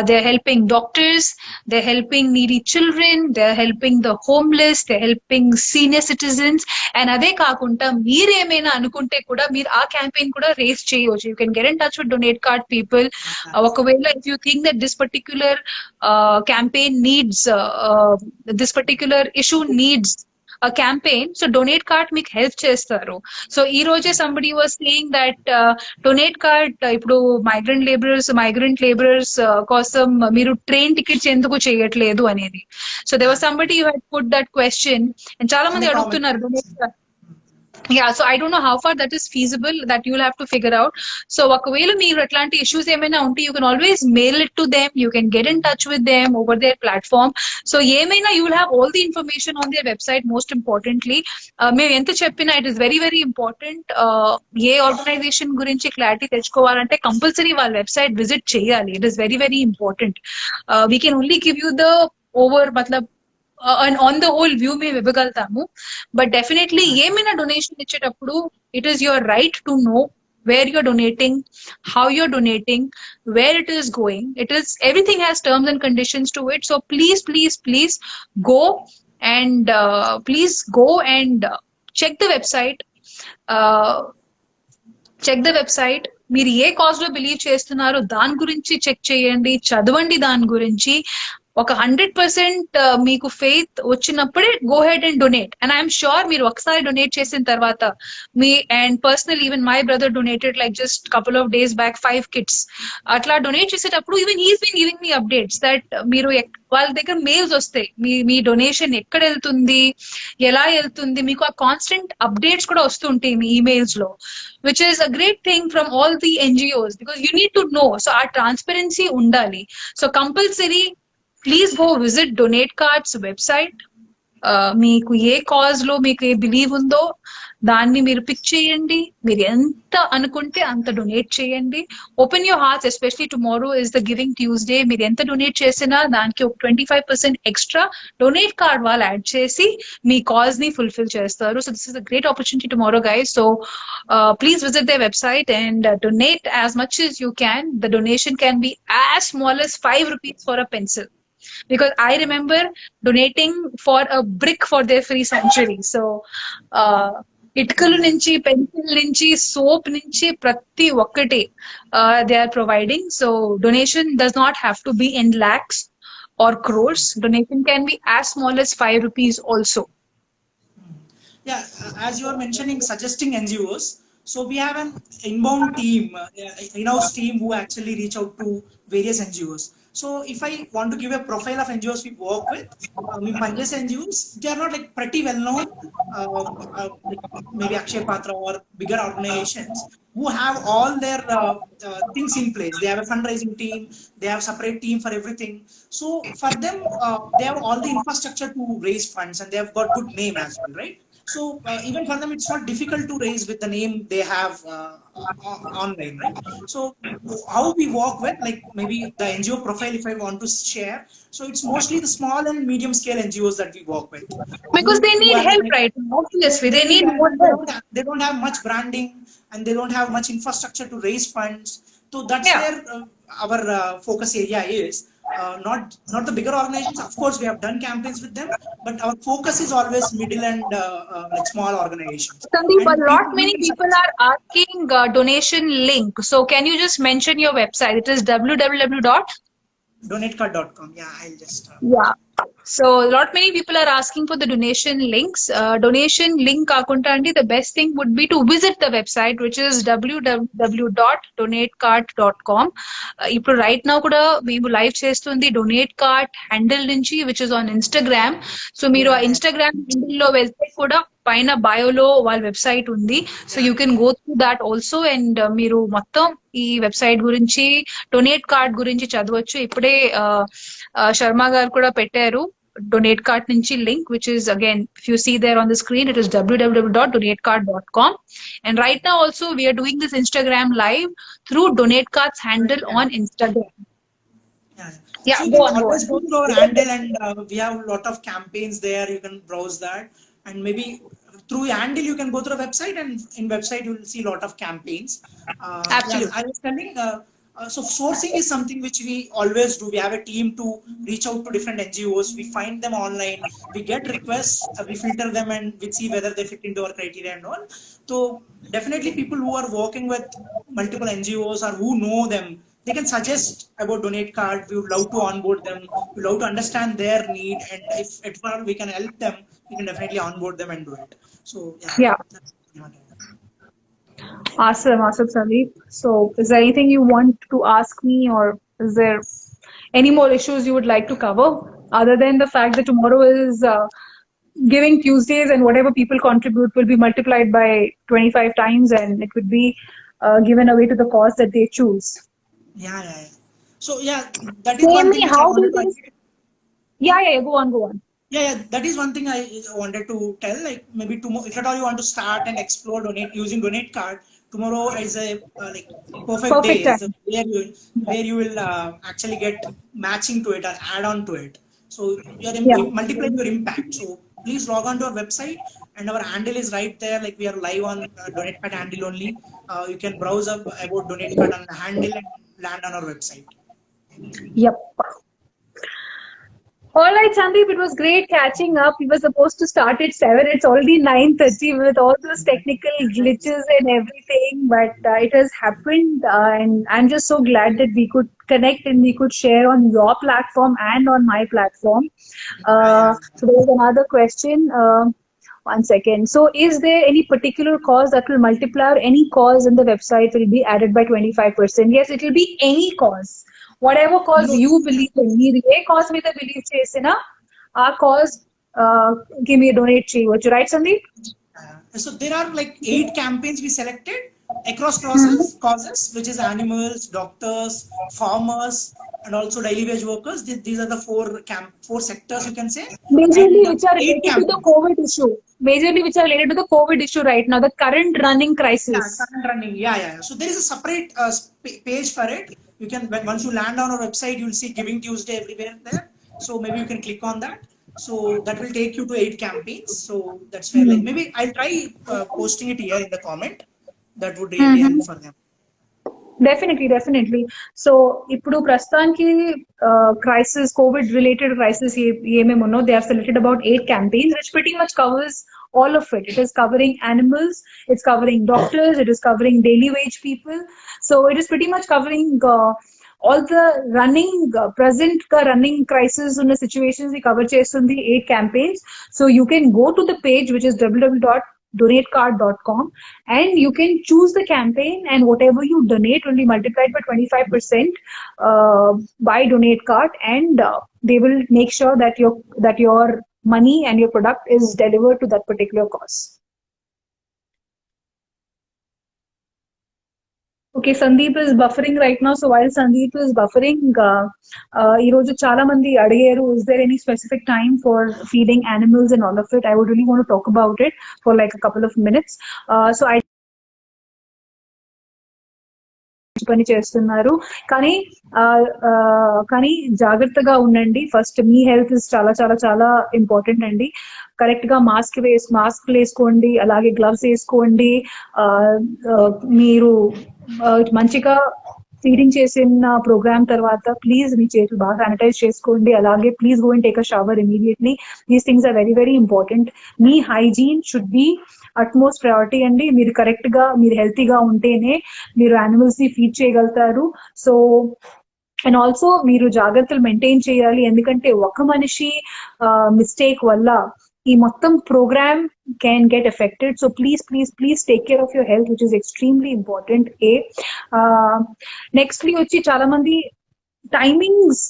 they are helping doctors, they are helping needy children, they are helping the homeless, they are helping senior citizens. And అదే కాకుండా మీరేమైనా అనుకుంటే కూడా మీరు ఆ క్యాంపెయిన్ కూడా రేస్ చేయవచ్చు. You can get in touch with donate card people. ఒకవేళ if you think that this particular campaign needs this particular issue needs a campaign, so Donate Cart మీకు హెల్ప్ చేస్తారు. సో ఈ రోజే somebody was saying that Donate Cart ఇప్పుడు migrant labourers కోసం మీరు train tickets ఎందుకు చేయట్లేదు అనేది. So there was somebody who had put that question, and చాలా మంది అడుగుతున్నారు Donate Cart. Yeah, so I don't know how far that is feasible, that you will have to figure out. So ఒకవేళ మీరు అట్లాంటి issues ఏమైనా ఉంటే you can always mail it to them, you can get in touch with them over their platform. So ఏమైనా you will have all the information on their website. Most importantly, మేము ఎంత చెప్పినా it is very, very important. ఏ organisation గురించి clarity తెచ్చుకోవాలంటే compulsory వాళ్ళ website visit చేయాలి. It is very, very important. We can only give you the on the whole view మేము ఇవ్వగలుగుతాము, but definitely ఏమైనా డొనేషన్ ఇచ్చేటప్పుడు it is your right to know where you're donating, how you're donating, where it is going. Everything has terms and conditions to it. So please go and check the website. Check the website. మీరు ఏ cause లో believe చేస్తున్నారో దాని గురించి check చేయండి, చదవండి దాని గురించి. ఒక 100% మీకు ఫెయిత్ వచ్చినప్పుడే go ahead and donate. And I'm sure మీరు ఒకసారి డొనేట్ చేసిన తర్వాత మీ and personal even my brother donated like just couple of days back 5 kits. అట్లా డొనేట్ చేసేటప్పుడు even he's been giving me updates that మీరు వాళ్ళ దగ్గర మెయిల్స్ వస్తాయి, మీ డొనేషన్ ఎక్కడ వెళ్తుంది, ఎలా వెళ్తుంది, మీకు ఆ కాన్స్టెంట్ అప్డేట్స్ కూడా వస్తుంటాయి మీ ఈమెయిల్స్ లో, which is a great thing from all the NGOs because you need to know. So our transparency undali. So compulsory, please go visit Donate Card's website. మీకు ఏ కాజ్ లో మీకు ఏ బిలీవ్ ఉందో దాన్ని మీరు pick చేయండి. మీరు ఎంత అనుకుంటే అంత డొనేట్ చేయండి. Open your hearts, especially tomorrow is the giving Tuesday. మీరు ఎంత డొనేట్ చేసినా దానికి ఒక 25% ఎక్స్ట్రా డొనేట్ కార్డ్ వాళ్ళు యాడ్ చేసి మీ కాజ్ ని ఫుల్ఫిల్ చేస్తారు. So this is a great opportunity tomorrow guys. So please visit their website and donate as much as you can. The donation can be as small as 5 rupees for a pencil. Because I remember donating for a brick for their free sanctuary. So, ఇటుకలు నుంచి, pencil నుంచి, soap నుంచి ప్రతి ఒక్కటి they are providing. So donation does not have to be in lakhs or crores. Donation can be as small as 5 rupees also. Yeah, as you are mentioning, suggesting NGOs. So we have an inbound team, in-house team who actually reach out to various NGOs. So if I want to give a profile of NGOs we work with, we Panjas NGOs, they are not like pretty well known, like maybe Akshay Patra or bigger organizations who have all their things in place. They have a fundraising team, they have separate team for everything. So for them, they have all the infrastructure to raise funds and they have got good name as well, right? So even for them, it's not difficult to raise with the name they have online, right? So how we work with, like maybe the NGO profile, if I want to share, so it's mostly the small and medium scale NGOs that we work with. Because they Who need are help, like, right? Obviously, they they need need help more and help. they don't have much branding and they don't have much infrastructure to raise funds. So that's Yeah. where our focus area is. Not the bigger organizations. Of course, we have done campaigns with them, but our focus is always middle and like small organizations. Sandeep, And a lot people who many can people suggest. are asking donation link. So can you just mention your website? It is www dot. Donatecard.com. Yeah, I'll just. Yeah. So a lot many people are asking for the donation links. Donation link kakunta andi, the best thing would be to visit the website, which is www.donatecart.com. ఇప్పుడు right now కూడా మేము live చేస్తుంది donate cart handle నుంచి, which is on Instagram. So మీరు ఆ Yeah, Instagram handle లో వెళ్తే కూడా పైన బయోలో వాళ్ళ వెబ్సైట్ ఉంది. So you can go through that also and మీరు మొత్తం ఈ వెబ్సైట్ గురించి, డొనేట్ కార్డ్ గురించి చదవచ్చు. ఇప్పుడే శర్మ గారు కూడా పెట్టారు donate card నుంచి link, which is again, if you see there on the screen, it is www.donatecard.com. And right now also we are doing this Instagram live through donate card's handle on Instagram. yeah. Yeah, So you go can on, go always on. go to our handle and we have a lot of campaigns there. You can browse that and maybe through your handle you can go to the website and in website you will see a lot of campaigns. Absolutely. Yeah, I was telling. So sourcing is something which we always do. We have a team to reach out to different NGOs. We find them online. We get requests. We filter them and we see whether they fit into our criteria and all. So definitely people who are working with multiple NGOs or who know them, they can suggest about Donate Card. We would love to onboard them. We would love to understand their need, and if at all we can help them, we can definitely onboard them and do it. So Yeah. that's Awesome, awesome, Sandeep. So is there anything you want to ask me, or is there any more issues you would like to cover other than the fact that tomorrow is Giving Tuesdays and whatever people contribute will be multiplied by 25 times and it would be given away to the cause that they choose. yeah. So that is one Tell thing me, which I how do wanted to. they? Yeah, go on, go on. Yeah, that is one thing I wanted to tell. Like maybe tomorrow, if at all you want to start and explore using Donate Card, tomorrow is a like perfect day. Perfect It's time. a where you will actually get matching to it or add on to it. So you're Yeah. multiplying your impact. So please log on to our website and our handle is right there. Like we are live on Donate Card handle only. You can browse up about Donate Card on the handle and land on our website. Yep. All right, Sandeep, it was great catching up. We were supposed to start at 7. It's already 9:30 with all those technical glitches and everything, but it has happened. And I'm just so glad that we could connect and we could share on your platform and on my platform. Yeah. So there's another question. One second. So is there any particular cause that will multiply or any cause in the website will be added by 25%? Yes, it will be any cause. Whatever cause No, you believe in. మీరు ఏ cause మీద believe చేసినా ఆ cause కి మీరు donate చేయవచ్చు. Right, Sandeep? so there are like 8 campaigns we selected across Hmm. causes, which is animals, doctors, farmers, and also daily wage workers. These are the four sectors you can say, Majorly and which are 8 related to the campaigns. COVID issue. Majorly which are related to the COVID issue right now, the current running Yeah, crisis. current running. Yeah. So there is a separate page for it. You can once you land on our website, you'll see Giving Tuesday everywhere there. So maybe you can click on that. So that will take you to 8 campaigns. So that's where like maybe I'll try posting it here in the comment. That would really help for them. Definitely. So ఇప్పుడు ప్రస్తుతానికి crisis, COVID related crisis ఏమేమి ఉన్నో they have selected about 8 campaigns which pretty much covers all of it. It is covering animals, it's covering doctors, it is covering daily wage people. So it is pretty much covering all the running present running crisis ఉన్న situations we cover చేస్తుంది 8 campaigns. So you can go to the page which is www.donatecard.com and you can choose the campaign, and whatever you donate will be multiplied by 25% by donate card, and they will make sure that your money and your product is delivered to that particular cause. Okay, Sandeep is buffering right now. So while Sandeep is buffering, ఈ రోజు చాలా మంది అడిగారు, is there any specific time for feeding animals and all of it? I would really want to talk about it for like a couple of minutes. So I పని చేస్తున్నారు, కానీ కానీ జాగ్రత్తగా ఉండండి. ఫస్ట్ మీ హెల్త్ ఇస్ చాలా చాలా చాలా important అండి. కరెక్ట్ గా మాస్క్ వేసుకోండి, అలాగే గ్లవ్స్ వేసుకోండి. మీరు మంచిగా ఫీడింగ్ చేసిన ప్రోగ్రామ్ తర్వాత ప్లీజ్ మీ చేతులు బాగా శానిటైజ్ చేసుకోండి. అలాగే please go and take a shower immediately. These things are very very important. మీ hygiene should be utmost priority అండి. మీరు కరెక్ట్ గా మీరు హెల్తీగా ఉంటేనే మీరు యానిమల్స్ ని ఫీడ్ చేయగలుగుతారు. సో అండ్ ఆల్సో మీరు జాగ్రత్తలు మెయింటైన్ చేయాలి, ఎందుకంటే ఒక మనిషి మిస్టేక్ వల్ల ఈ మొత్తం programme can get affected. So please take care of your health, which is extremely important. Next వచ్చి చాలా మంది టైమింగ్స్,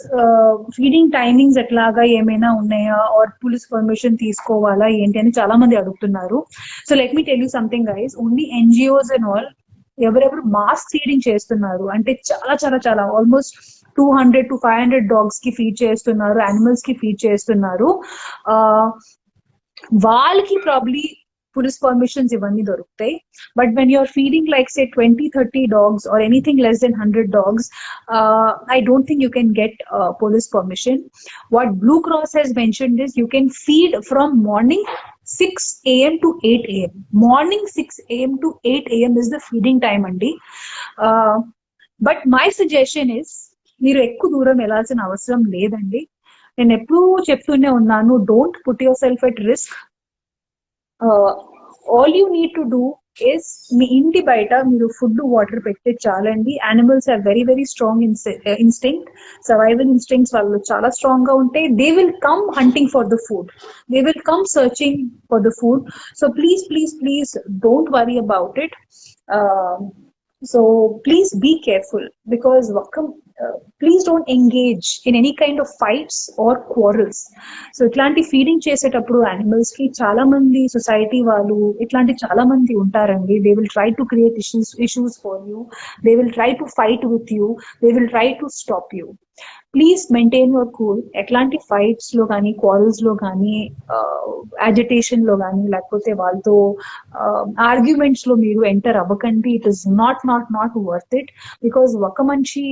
ఫీడింగ్ టైమింగ్స్ ఎట్లాగా ఏమైనా ఉన్నాయా, ఆర్ పోలీస్ పర్మిషన్ తీసుకోవాలా ఏంటి అని చాలా మంది అడుగుతున్నారు. So let me tell you something guys, only NGOs and all ఎవరెవరు మాస్క్ ఫీడింగ్ చేస్తున్నారు అంటే చాలా చాలా చాలా ఆల్మోస్ట్ 200 to 500 డాగ్స్ కి ఫీడ్ చేస్తున్నారు, యానిమల్స్ కి ఫీడ్ చేస్తున్నారు, వాళ్ళకి ప్రాబ్లీ police permissions ఇవన్నీ దొరుకుతాయి. But when you're feeding like say 20-30 dogs or anything less than 100 dogs, I don't think you can get police permission. What Blue Cross has mentioned is you can feed from morning 6 a.m. to 8 a.m. Morning 6 a.m. to 8 a.m. is the feeding time అండి. But my suggestion is మీరు ఎక్కువ దూరం వెళ్ళాల్సిన అవసరం లేదండి. నేను ఎప్పుడూ చెప్తూనే ఉన్నాను, don't put yourself at risk. All you need to do is మీ ఇంటి బయట మీరు ఫుడ్ వాటర్ పెడితే చాలండి. Animals are very very strong instinct, survival instincts వాళ్ళు చాలా స్ట్రాంగ్ గా ఉంటాయి. They will come hunting for the food, they will come searching for the food. So please don't worry about it. So please be careful, because please don't engage in any kind of fights or quarrels. So ఇట్లాంటి feeding చేసేటప్పుడు animals కి చాలా మంది society వాళ్ళు ఇట్లాంటి చాలా మంది ఉంటారండి. They will try to create issues for you, they will try to fight with you, they will try to stop you. Please maintain your cool. ఎట్లాంటి ఫైట్స్ లో కానీ, క్వారల్స్ లో కానీ, అజిటేషన్ లో కానీ, లేకపోతే వాళ్ళతో ఆర్గ్యుమెంట్స్ లో మీరు ఎంటర్ అవ్వకండి. It is not worth it, because ఒక మనిషి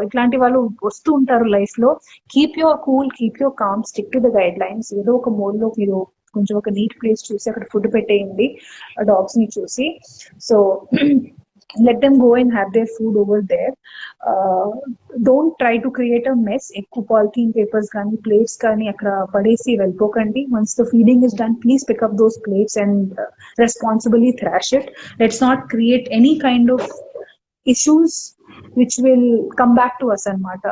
ఇట్లాంటి వాళ్ళు వస్తూ ఉంటారు లైఫ్ లో. Keep your cool, keep your calm, stick to the guidelines. ఏదో ఒక మోడ్ లో మీరు కొంచెం ఒక నీట్ ప్లేస్ చూసి అక్కడ ఫుడ్ పెట్టేయండి డాగ్స్ ని చూసి. So let them go and have their food over there. Uh, don't try to create a mess. ఎక్కువ పాలిథీన్ పేపర్స్ కానీ ప్లేట్స్ కానీ అక్కడ పడేసి వెళ్ళిపోకండి. Once the feeding is done, please pick up those plates and responsibly thrash it. Let's not create any kind of issues which will come back to us అన్నమాట.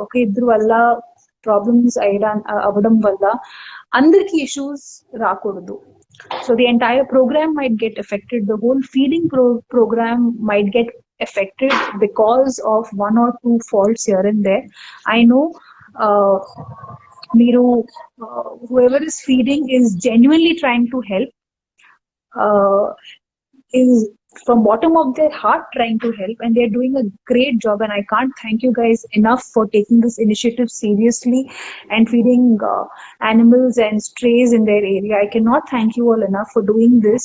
ఒక ఇద్దరు వల్ల problems అవ్వడం వల్ల అందరికి ఇష్యూస్ రాకూడదు. So the entire program might get affected. The whole feeding program might get affected because of one or two faults here and there. I know Miru, whoever is feeding is genuinely trying to help, is from bottom of their heart trying to help, and they're doing a great job, and I can't thank you guys enough for taking this initiative seriously and feeding animals and strays in their area. I cannot thank you all enough for doing this.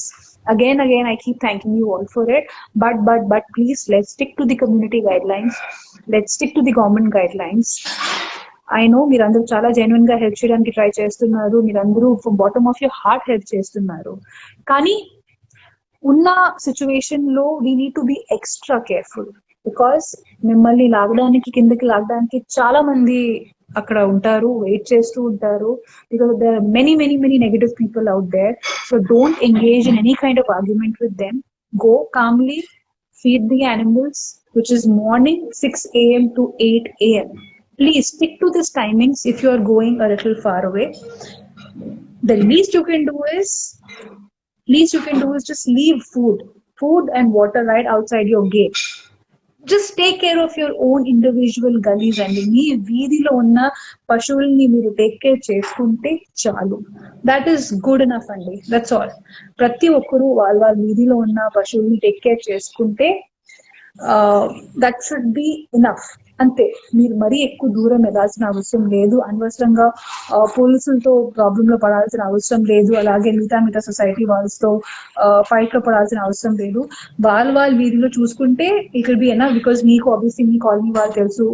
Again I keep thanking you all for it, but please, let's stick to the community guidelines. Let's stick to the government guidelines. I know మీరందరూ చాలా genuine గా help చేయడానికి try చేస్తున్నారు, మీరందరూ from bottom of your heart help చేస్తున్నారు. కానీ ఉన్న situation లో we need to be extra careful, because మిమ్మల్ని లాగడానికి కిందకి లాగడానికి చాలా మంది అక్కడ ఉంటారు, వెయిట్ చేస్తూ ఉంటారు, because there are many many many negative people out there. So don't engage in any kind of argument with them. Go calmly, feed the animals, which is morning 6 a.m. to 8 a.m. Please stick to this timings if you are going a little far away. The least you can do is just leave food and water right outside your gate. Just take care of your own individual gullies అండి. మీ వీధిలో ఉన్న పశువుల్ని మీరు take care చేసుకుంటే చాలు. That is good enough అండి. That's all. ప్రతి ఒక్కరు వాళ్ళ వీధిలో ఉన్న పశువుల్ని టేక్ కేర్ చేసుకుంటే దట్ షుడ్ బి ఇనఫ్. అంతే. మీరు మరీ ఎక్కువ దూరం వెళ్ళాల్సిన అవసరం లేదు, అనవసరంగా పోలీసులతో ప్రాబ్లమ్ లో పడాల్సిన అవసరం లేదు, అలాగే మిగతా సొసైటీ వాళ్ళతో ఫైట్ లో పడాల్సిన అవసరం లేదు. వాళ్ళ వీధిలో చూసుకుంటే it will be enough, because మీకు ఆబ్వియస్లీ మీ కాలనీ వాళ్ళు తెలుసు,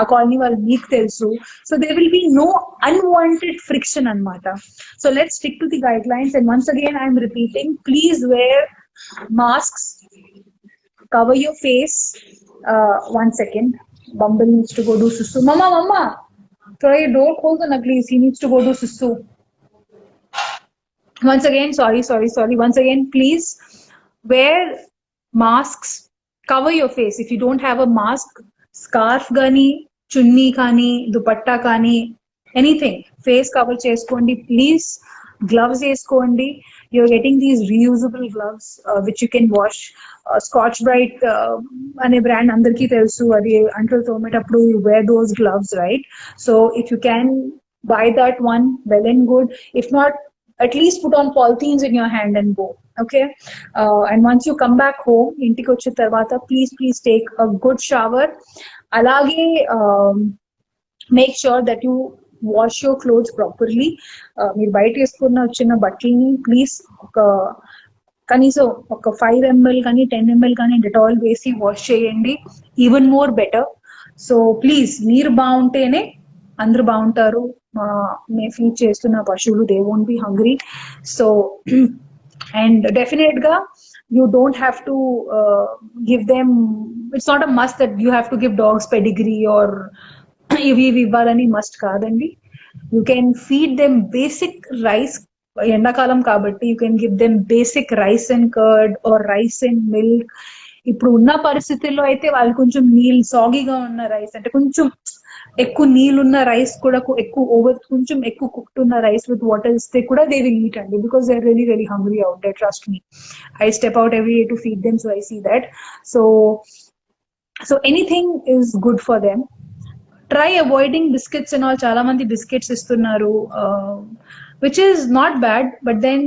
ఆ కాలనీ వాళ్ళు మీకు తెలుసు. So there will be no unwanted friction అన్నమాట. So let's stick to the guidelines, and once again I'm repeating, please wear masks, cover your face. 1 second, Bumble needs to go do susu. Mama, throw your door close na please, he needs to go do susu. Once again, sorry. Once again, please wear masks, cover your face. If you don't have a mask, scarf gani, chunni kani, dupatta kani, anything, face cover cheskondi please. Gloves వేసుకోండి. You're getting these reusable gloves which you can wash. Scotch Brite అనే brand అందరికీ తెలుసు, అది అంట్లు తోమేటప్పుడు you wear those gloves, right? So if you can buy that one, well and good. If not, at least put on polythenes in your hand and go. Okay? And once you come back home, ఇంటికి వచ్చిన తర్వాత please take a good shower. అలాగే make sure that you wash your clothes properly. మీరు బయట వేసుకున్న వచ్చిన బట్టల్ని please కనీసం ఒక 5 ml కానీ 10 ml కానీ డెటాల్ వేసి వాష్ చేయండి. Even more better. So please, మీరు బాగుంటేనే అందరూ బాగుంటారు. మేము ఫీడ్ చేస్తున్న పశువులు, they won't be hungry. So and definite గా you don't have to give them, it's not a must that you have to give dogs pedigree or ఇవి ఇవ్వాలని మస్ట్ కాదండి. You can feed them basic rice. ఎండాకాలం కాబట్టి you can give them basic rice and curd or rice and milk. ఇప్పుడు ఉన్న పరిస్థితుల్లో అయితే వాళ్ళు కొంచెం సాగిగా ఉన్న రైస్, అంటే కొంచెం ఎక్కువ నీళ్ళున్న రైస్ కూడా కొంచెం ఎక్కువ కుక్డ్ ఉన్న రైస్ విత్ వాటర్ ఇస్తే కూడా దే విల్ ఈట్ అండి, because they are really very hungry out there. Trust me, I step out every day to feed them, so I see that. So anything is good for them. Try avoiding biscuits and all. Chala mandi biscuits istunnaru, which is not bad, but then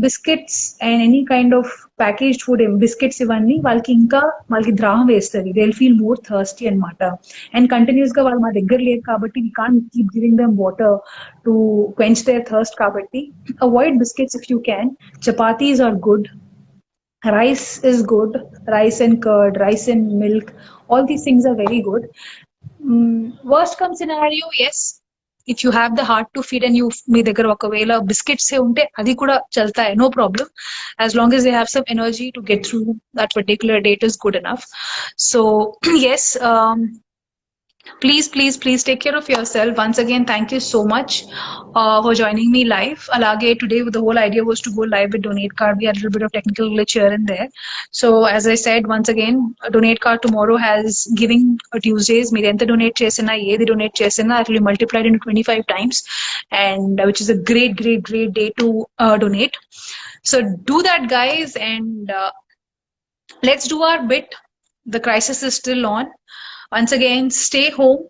biscuits and any kind of packaged food, biscuits ivanni వాళ్ళకి ద్రాహం వేస్తుంది. they'll feel more thirsty anamata, and continuous ga వాళ్ళు మా దగ్గర లేరు కాబట్టి we can't keep giving them water to quench their thirst kabatti avoid biscuits if you can. Chapatis are good, rice is good, rice and curd, rice and milk, all these things are very good. Worst come scenario, yes, if you have the heart to feed and you మీ దగ్గర ఒకవేళ biscuits ఉంటే అది కూడా చల్తాయి, no problem. As long as they have some energy to get through that particular date is good enough. So yes, please take care of yourself. Once again, thank you so much for joining me live. Alage today the whole idea was to go live with Donate Card. We had a little bit of technical glitch here and there. So as I said, once again, Donate Card tomorrow has giving Tuesdays. Meer enta donate chesina, edi donate chesina, it will be multiplied into 25 times, and which is a great day to donate. So do that, guys, and let's do our bit. The crisis is still on. Once again, stay home,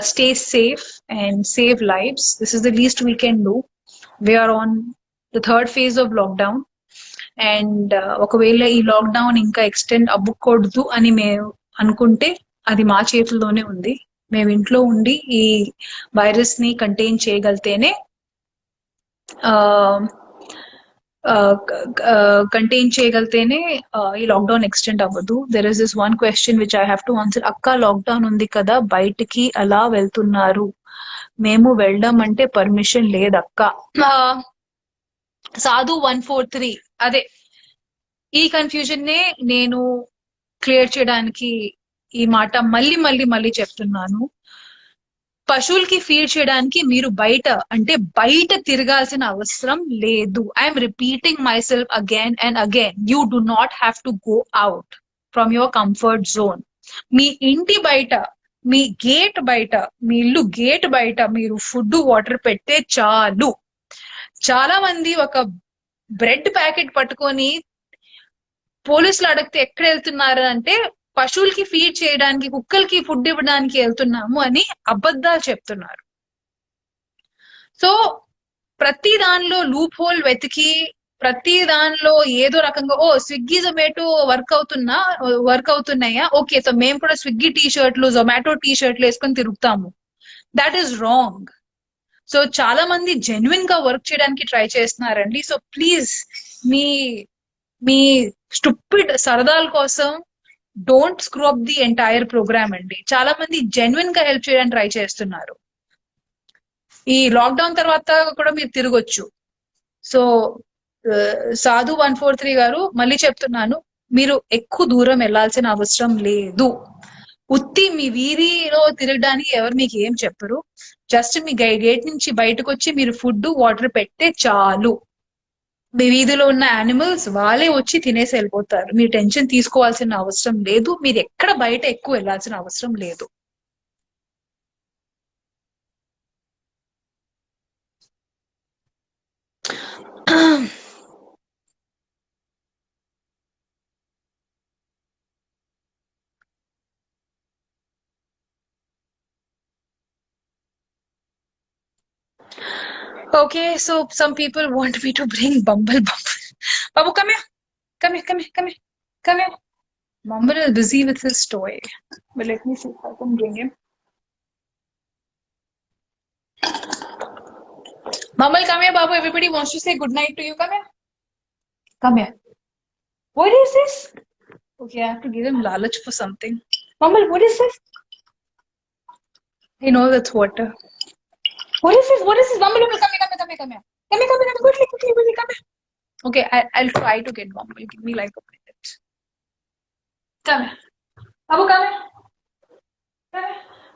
stay safe, and save lives. This is the least we can do. We are on the third phase of lockdown, and ఒకవేళ ఈ lockdown ఇంకా extend అవ్వకూడదు అని మేము అనుకుంటే అది మా చేతుల్లోనే ఉంది. మేము ఇంట్లో ఉండి ఈ వైరస్ ని కంటైన్ చేయగలితేనే కంటైన్ చేయగలితేనే ఈ లాక్డౌన్ ఎక్స్టెండ్ అవ్వదు. There is this one question which I have to answer. అక్క, లాక్డౌన్ ఉంది కదా, బయటికి అలా వెళ్తున్నారు, మేము వెళ్ళడం అంటే పర్మిషన్ లేదక్క. సాధు 143, అదే ఈ కన్ఫ్యూజన్ నే నేను క్లియర్ చేయడానికి ఈ మాట మళ్ళీ చెప్తున్నాను. పశువులకి ఫీడ్ చేయడానికి మీరు బయట తిరగాల్సిన అవసరం లేదు. I'm repeating myself again and again. You do not have to go out from your comfort zone. మీ ఇంటి బయట, మీ గేట్ బయట, మీ ఇల్లు గేట్ బయట మీరు ఫుడ్ వాటర్ పెడితే చాలు. చాలా మంది ఒక బ్రెడ్ ప్యాకెట్ పట్టుకొని పోలీసులు అడిగితే ఎక్కడ వెళ్తున్నారు అంటే పశువులకి ఫీడ్ చేయడానికి, కుక్కలకి ఫుడ్ ఇవ్వడానికి వెళ్తున్నాము అని అబద్ధాలు చెప్తున్నారు. సో ప్రతి దానిలో లూప్ హోల్ వెతికి, ప్రతి దానిలో ఏదో రకంగా స్విగ్గీ జొమాటో వర్క్ అవుతున్నాయా, ఓకే సో మేము కూడా స్విగ్గీ టీ షర్ట్లు, జొమాటో టీ షర్ట్లు వేసుకొని తిరుగుతాము. That is wrong. సో చాలా మంది జెన్యున్ గా వర్క్ చేయడానికి ట్రై చేస్తున్నారండి. సో ప్లీజ్ మీ స్టూపిడ్ సరదాల కోసం don't screw up the entire program అండి. చాలా మంది జెన్యున్ గా హెల్ప్ చేయడానికి ట్రై చేస్తున్నారు. ఈ లాక్డౌన్ తర్వాత కూడా మీరు తిరగొచ్చు. సో సాధు 143 గారు మళ్ళీ చెప్తున్నాను, మీరు ఎక్కువ దూరం వెళ్లాల్సిన అవసరం లేదు. ఉత్తి మీ వీధిలో తిరగడానికి ఎవరు మీకు ఏం చెప్పరు. జస్ట్ మీ గేట్ నుంచి బయటకు వచ్చి మీరు ఫుడ్ వాటర్ పెడితే చాలు. మీ వీధిలో ఉన్న యానిమల్స్ వాళ్ళే వచ్చి తినేసి వెళ్ళిపోతారు. మీరు టెన్షన్ తీసుకోవాల్సిన అవసరం లేదు. మీరు ఎక్కడ బయట ఎక్కువ వెళ్లాల్సిన అవసరం లేదు. Okay, so some people want me to bring Bumble. Babu, come here. Bumble is busy with his toy. But let me see if I can bring him. Bumble, come here, Babu. Everybody wants to say good night to you. Come here. What is this? Okay, I have to give him lalach for something. Bumble, what is this? I know that's water. What is this? Bumble, come here. Quickly, come here. Okay, I'll try to get Bumble. Give me like a minute. Come here. Babu, come here.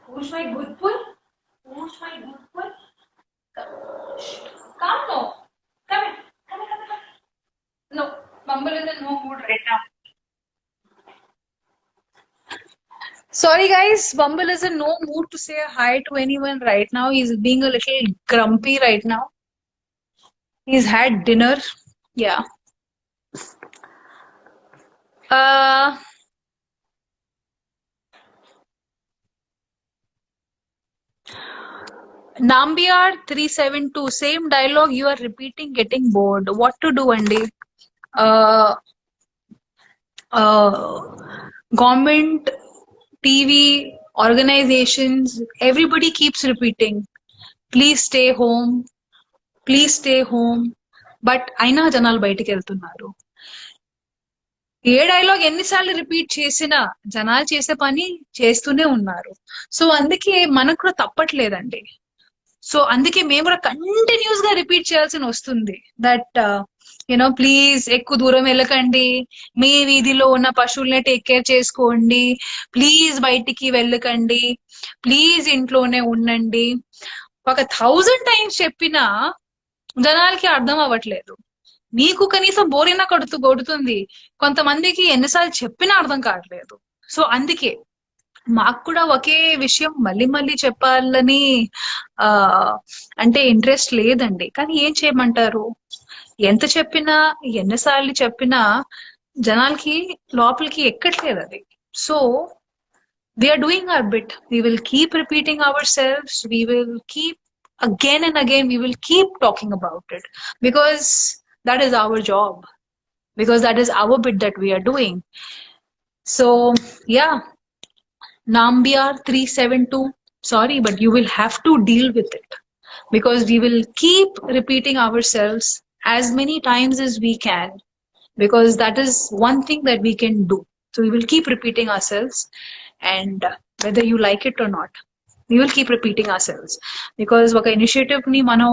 Who's my good boy? Come no. Come here. No, Bumble is in no mood right now. Sorry guys, Bumble is in no mood to say hi to anyone right now. He's being a little grumpy right now. He's had dinner. Yeah. Nambiar 372, same dialogue you are repeating, getting bored. What to do, Andy? Government, TV, organizations, everybody keeps repeating, please stay home. But అయినా జనాలు బయటికి వెళ్తున్నారు. ఏ dialogue ఎన్నిసార్లు repeat చేసినా జనాలు చేసే పని చేస్తూనే ఉన్నారు. సో అందుకే మనకు కూడా తప్పట్లేదండి. సో అందుకే మేము కూడా కంటిన్యూస్ గా రిపీట్ చేయాల్సి వస్తుంది దట్ ప్లీజ్ ఎక్కువ దూరం వెళ్ళకండి, మీ వీధిలో ఉన్న పశువుల్ని టేక్ కేర్ చేసుకోండి, ప్లీజ్ బయటికి వెళ్ళకండి, ప్లీజ్ ఇంట్లోనే ఉండండి. ఒక 1000 times చెప్పినా జనాలకి అర్థం అవ్వట్లేదు. మీకు కనీసం బోరైనా కొడుతుంది, కొంతమందికి ఎన్నిసార్లు చెప్పినా అర్థం కావట్లేదు. సో అందుకే మాకు కూడా ఒకే విషయం మళ్ళీ మళ్ళీ చెప్పాలని ఆ అంటే ఇంట్రెస్ట్ లేదండి. కానీ ఏం చేయమంటారు, ఎంత చెప్పినా ఎన్నిసార్లు చెప్పినా జనాలకి లోపలికి ఎక్కట్లేదు అది. So we are doing our bit. We will keep repeating ourselves. We will keep again and again, we will keep talking about it because that is our job, because that is our bit that we are doing. So yeah, Nambiar 372, sorry, but you will have to deal with it because we will keep repeating ourselves as many times as we can, because that is one thing that we can do. So we will keep repeating ourselves, and whether you like it or not, we will keep repeating ourselves. Because ఒక initiative ని మనం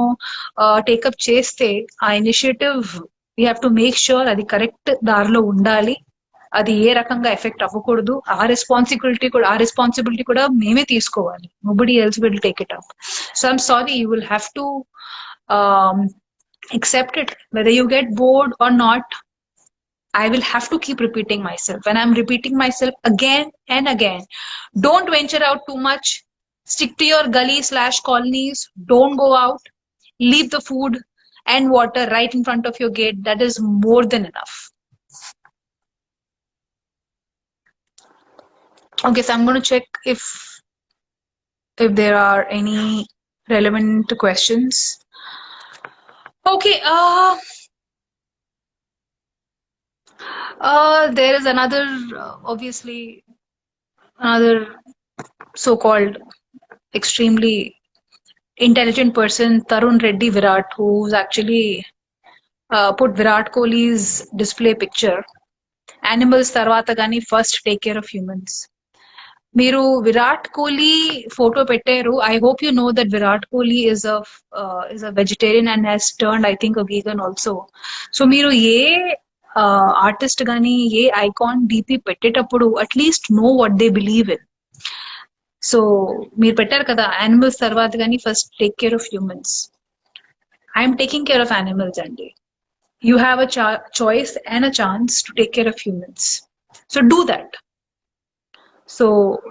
take up చేస్తే ఆ initiative we have to make sure అది correct దారిలో ఉండాలి, అది ఏ రకంగా ఎఫెక్ట్ అవ్వకూడదు. ఆ రెస్పాన్సిబిలిటీ కూడా మేమే తీసుకోవాలి. Nobody else will take it up. So I'm sorry, you will have to accept it. Whether you get bored or not, I will have to keep repeating myself. And I'm repeating myself again and again. Don't venture out too much. Stick to your gully/colonies. Don't go out. Leave the food and water right in front of your gate. That is more than enough. Okay, so I'm going to check if there are any relevant questions. Okay, there is another, obviously, another so-called extremely intelligent person, Tarun Reddy Virat, who's actually put Virat Kohli's display picture. Animals tarvata gani first take care of humans. మీరు Virat Kohli photo పెట్టారు. I hope you know that Virat Kohli is a vegetarian and has turned I think a vegan also. So మీరు ఏ artist గానీ ఏ icon DP పెట్టేటప్పుడు at least know what they believe in. So మీరు పెట్టారు కదా, యానిమల్స్ తర్వాత కానీ first take care of humans. I'm taking care of animals అండి. You have a choice and a chance to take care of humans. So do that. So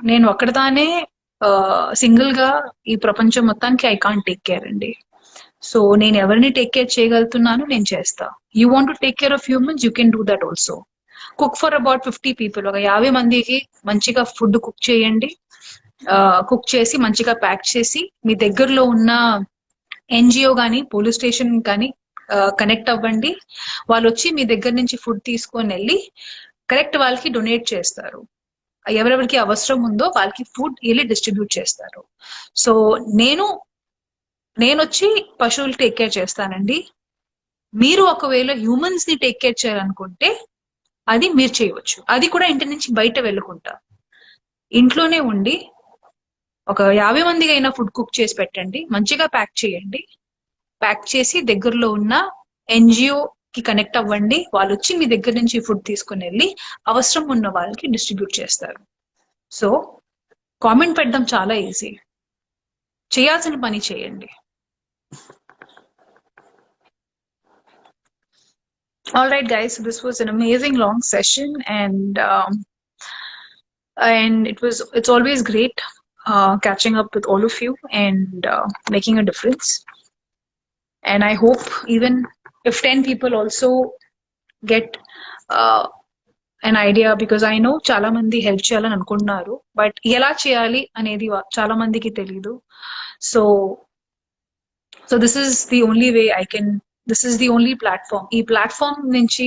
నేను ఒక్కడదానే single గా ఈ ప్రపంచం మొత్తానికి ఐ కాంట్ టేక్ కేర్ అండి. So నేను ఎవరిని take care చేయగలుగుతున్నాను నేను చేస్తా. You want to take care of humans, you can do that also. Cook for about 50 people, ఒక 50 మందికి మంచిగా ఫుడ్ కుక్ చేయండి. కుక్ చేసి మంచిగా ప్యాక్ చేసి మీ దగ్గరలో ఉన్న ఎన్జిఓ కానీ పోలీస్ స్టేషన్ కానీ కనెక్ట్ అవ్వండి. వాళ్ళు వచ్చి మీ దగ్గర నుంచి ఫుడ్ తీసుకొని వెళ్ళి కరెక్ట్ వాళ్ళకి డొనేట్ చేస్తారు. ఎవరెవరికి అవసరం ఉందో వాళ్ళకి ఫుడ్ వెళ్ళి డిస్ట్రిబ్యూట్ చేస్తారు. సో నేను వచ్చి పశువులు టేక్ కేర్ చేస్తానండి. మీరు ఒకవేళ హ్యూమన్స్ ని టేక్ కేర్ చేయాలనుకుంటే అది మీరు చేయవచ్చు. అది కూడా ఇంటి నుంచి బయట వెళ్ళకుండా ఇంట్లోనే ఉండి ఒక 50 మందికి అయినా ఫుడ్ కుక్ చేసి పెట్టండి, మంచిగా ప్యాక్ చేయండి. ప్యాక్ చేసి దగ్గరలో ఉన్న ఎన్జిఓ కి కనెక్ట్ అవ్వండి. వాళ్ళు వచ్చి మీ దగ్గర నుంచి ఫుడ్ తీసుకుని వెళ్ళి అవసరం ఉన్న వాళ్ళకి డిస్ట్రిబ్యూట్ చేస్తారు. సో కామెంట్ పెట్టడం చాలా ఈజీ, చేయాల్సిన పని చేయండి. All right, guys. So this was an amazing long session, and it's always great catching up with all of you and making a difference. And I hope even if 10 people also get an idea, because I know చాలా మంది help చేయాలని అనుకుంటున్నారు, but ఎలా చేయాలి అనేది చాలా మందికి తెలీదు. So this is the only way this is the only platform. ఈ ప్లాట్ఫామ్ నుంచి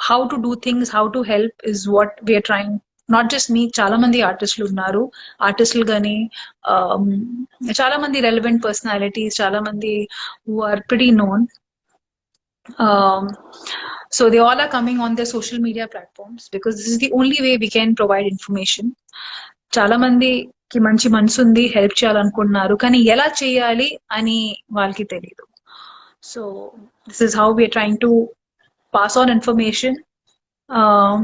how to do things, how to help is what we are trying. Not just me, చాలా మంది ఆర్టిస్టులు ఉన్నారు. ఆర్టిస్టులు కానీ చాలా మంది రెలవెంట్ పర్సనాలిటీస్, చాలా మంది who are pretty known. So they all are coming on their social media platforms because this is the only way we can provide information. చాలా మంది కి మంచి మనసు ఉంది, హెల్ప్ చేయాలనుకుంటున్నారు, కానీ ఎలా చేయాలి అని వాళ్ళకి తెలియదు. So this is how we are trying to pass on information, um,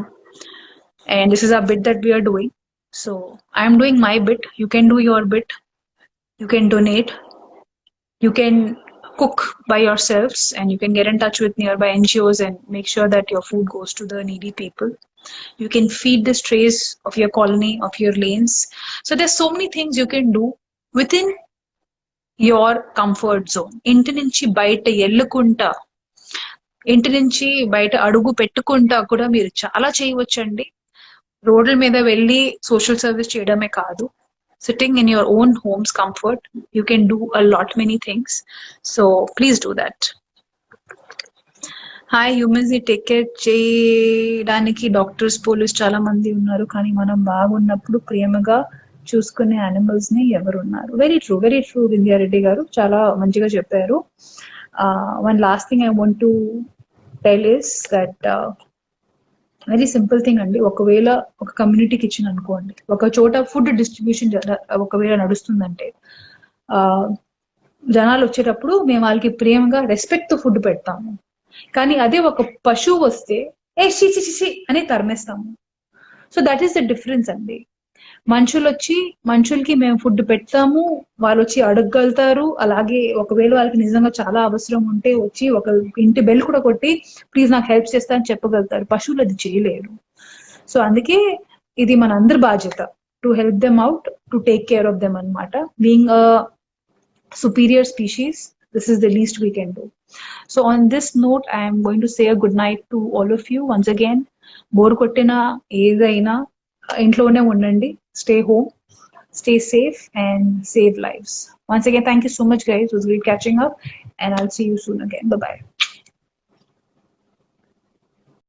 and this is a bit that we are doing. So I am doing my bit, you can do your bit, you can donate, you can cook by yourselves, and you can get in touch with nearby NGOs and make sure that your food goes to the needy people. You can feed the strays of your colony, of your lanes. So there's so many things you can do within your comfort zone. ఇంటి నుంచి బయట ఎల్లుకుంటా, ఇంటి నుంచి బయట అడుగు పెట్టుకుంటా కూడా మీరు చాలా చేయవచ్చండి. రోడ్ల మీద వెళ్ళి సోషల్ సర్వీస్ చేయడమే కాదు, sitting in your own homes comfort you can do a lot many things. So please do that. Hi, humans ని టేక్ కేర్ చేయడానికి డాక్టర్స్, పోలీస్ చాలా మంది ఉన్నారు, కానీ మనం బాగున్నప్పుడు ప్రేమగా చూసుకునే యానిమల్స్ ని ఎవరు ఉన్నారు? Very true, very true Vindhya Reddy గారు, చాలా మంచిగా చెప్పారు. One last thing I want to tell is that very simple thing అండి. ఒకవేళ ఒక కమ్యూనిటీ కిచెన్ అనుకోండి, ఒక చోట ఫుడ్ డిస్ట్రిబ్యూషన్ ఒకవేళ నడుస్తుందంటే జనాలు వచ్చేటప్పుడు మేము వాళ్ళకి ప్రేమగా రెస్పెక్ట్ తో ఫుడ్ పెడతాము. కానీ అదే ఒక పశువు వస్తే షి అని తరిమేస్తాము. So that is the difference అండి. మనుషులకి మేము ఫుడ్ పెడతాము, వాళ్ళు వచ్చి అడగగలుగుతారు. అలాగే ఒకవేళ వాళ్ళకి నిజంగా చాలా అవసరం ఉంటే వచ్చి ఒక ఇంటి బెల్ కూడా కొట్టి ప్లీజ్ నాకు హెల్ప్ చేస్తా అని చెప్పగలుగుతారు. పశువులు అది చేయలేరు. సో అందుకే ఇది మన అందరి బాధ్యత, to help them out, to take care of them అనమాట. Being a superior species, this is the least we can do. So on this note, I am going to say a good night to all of you once again. Bore కొట్టినా ఏదైనా ఇంట్లోనే ఉండండి, stay home, stay safe and save lives. Once again, thank you so much guys, it was great catching up and I'll see you soon again. Bye bye.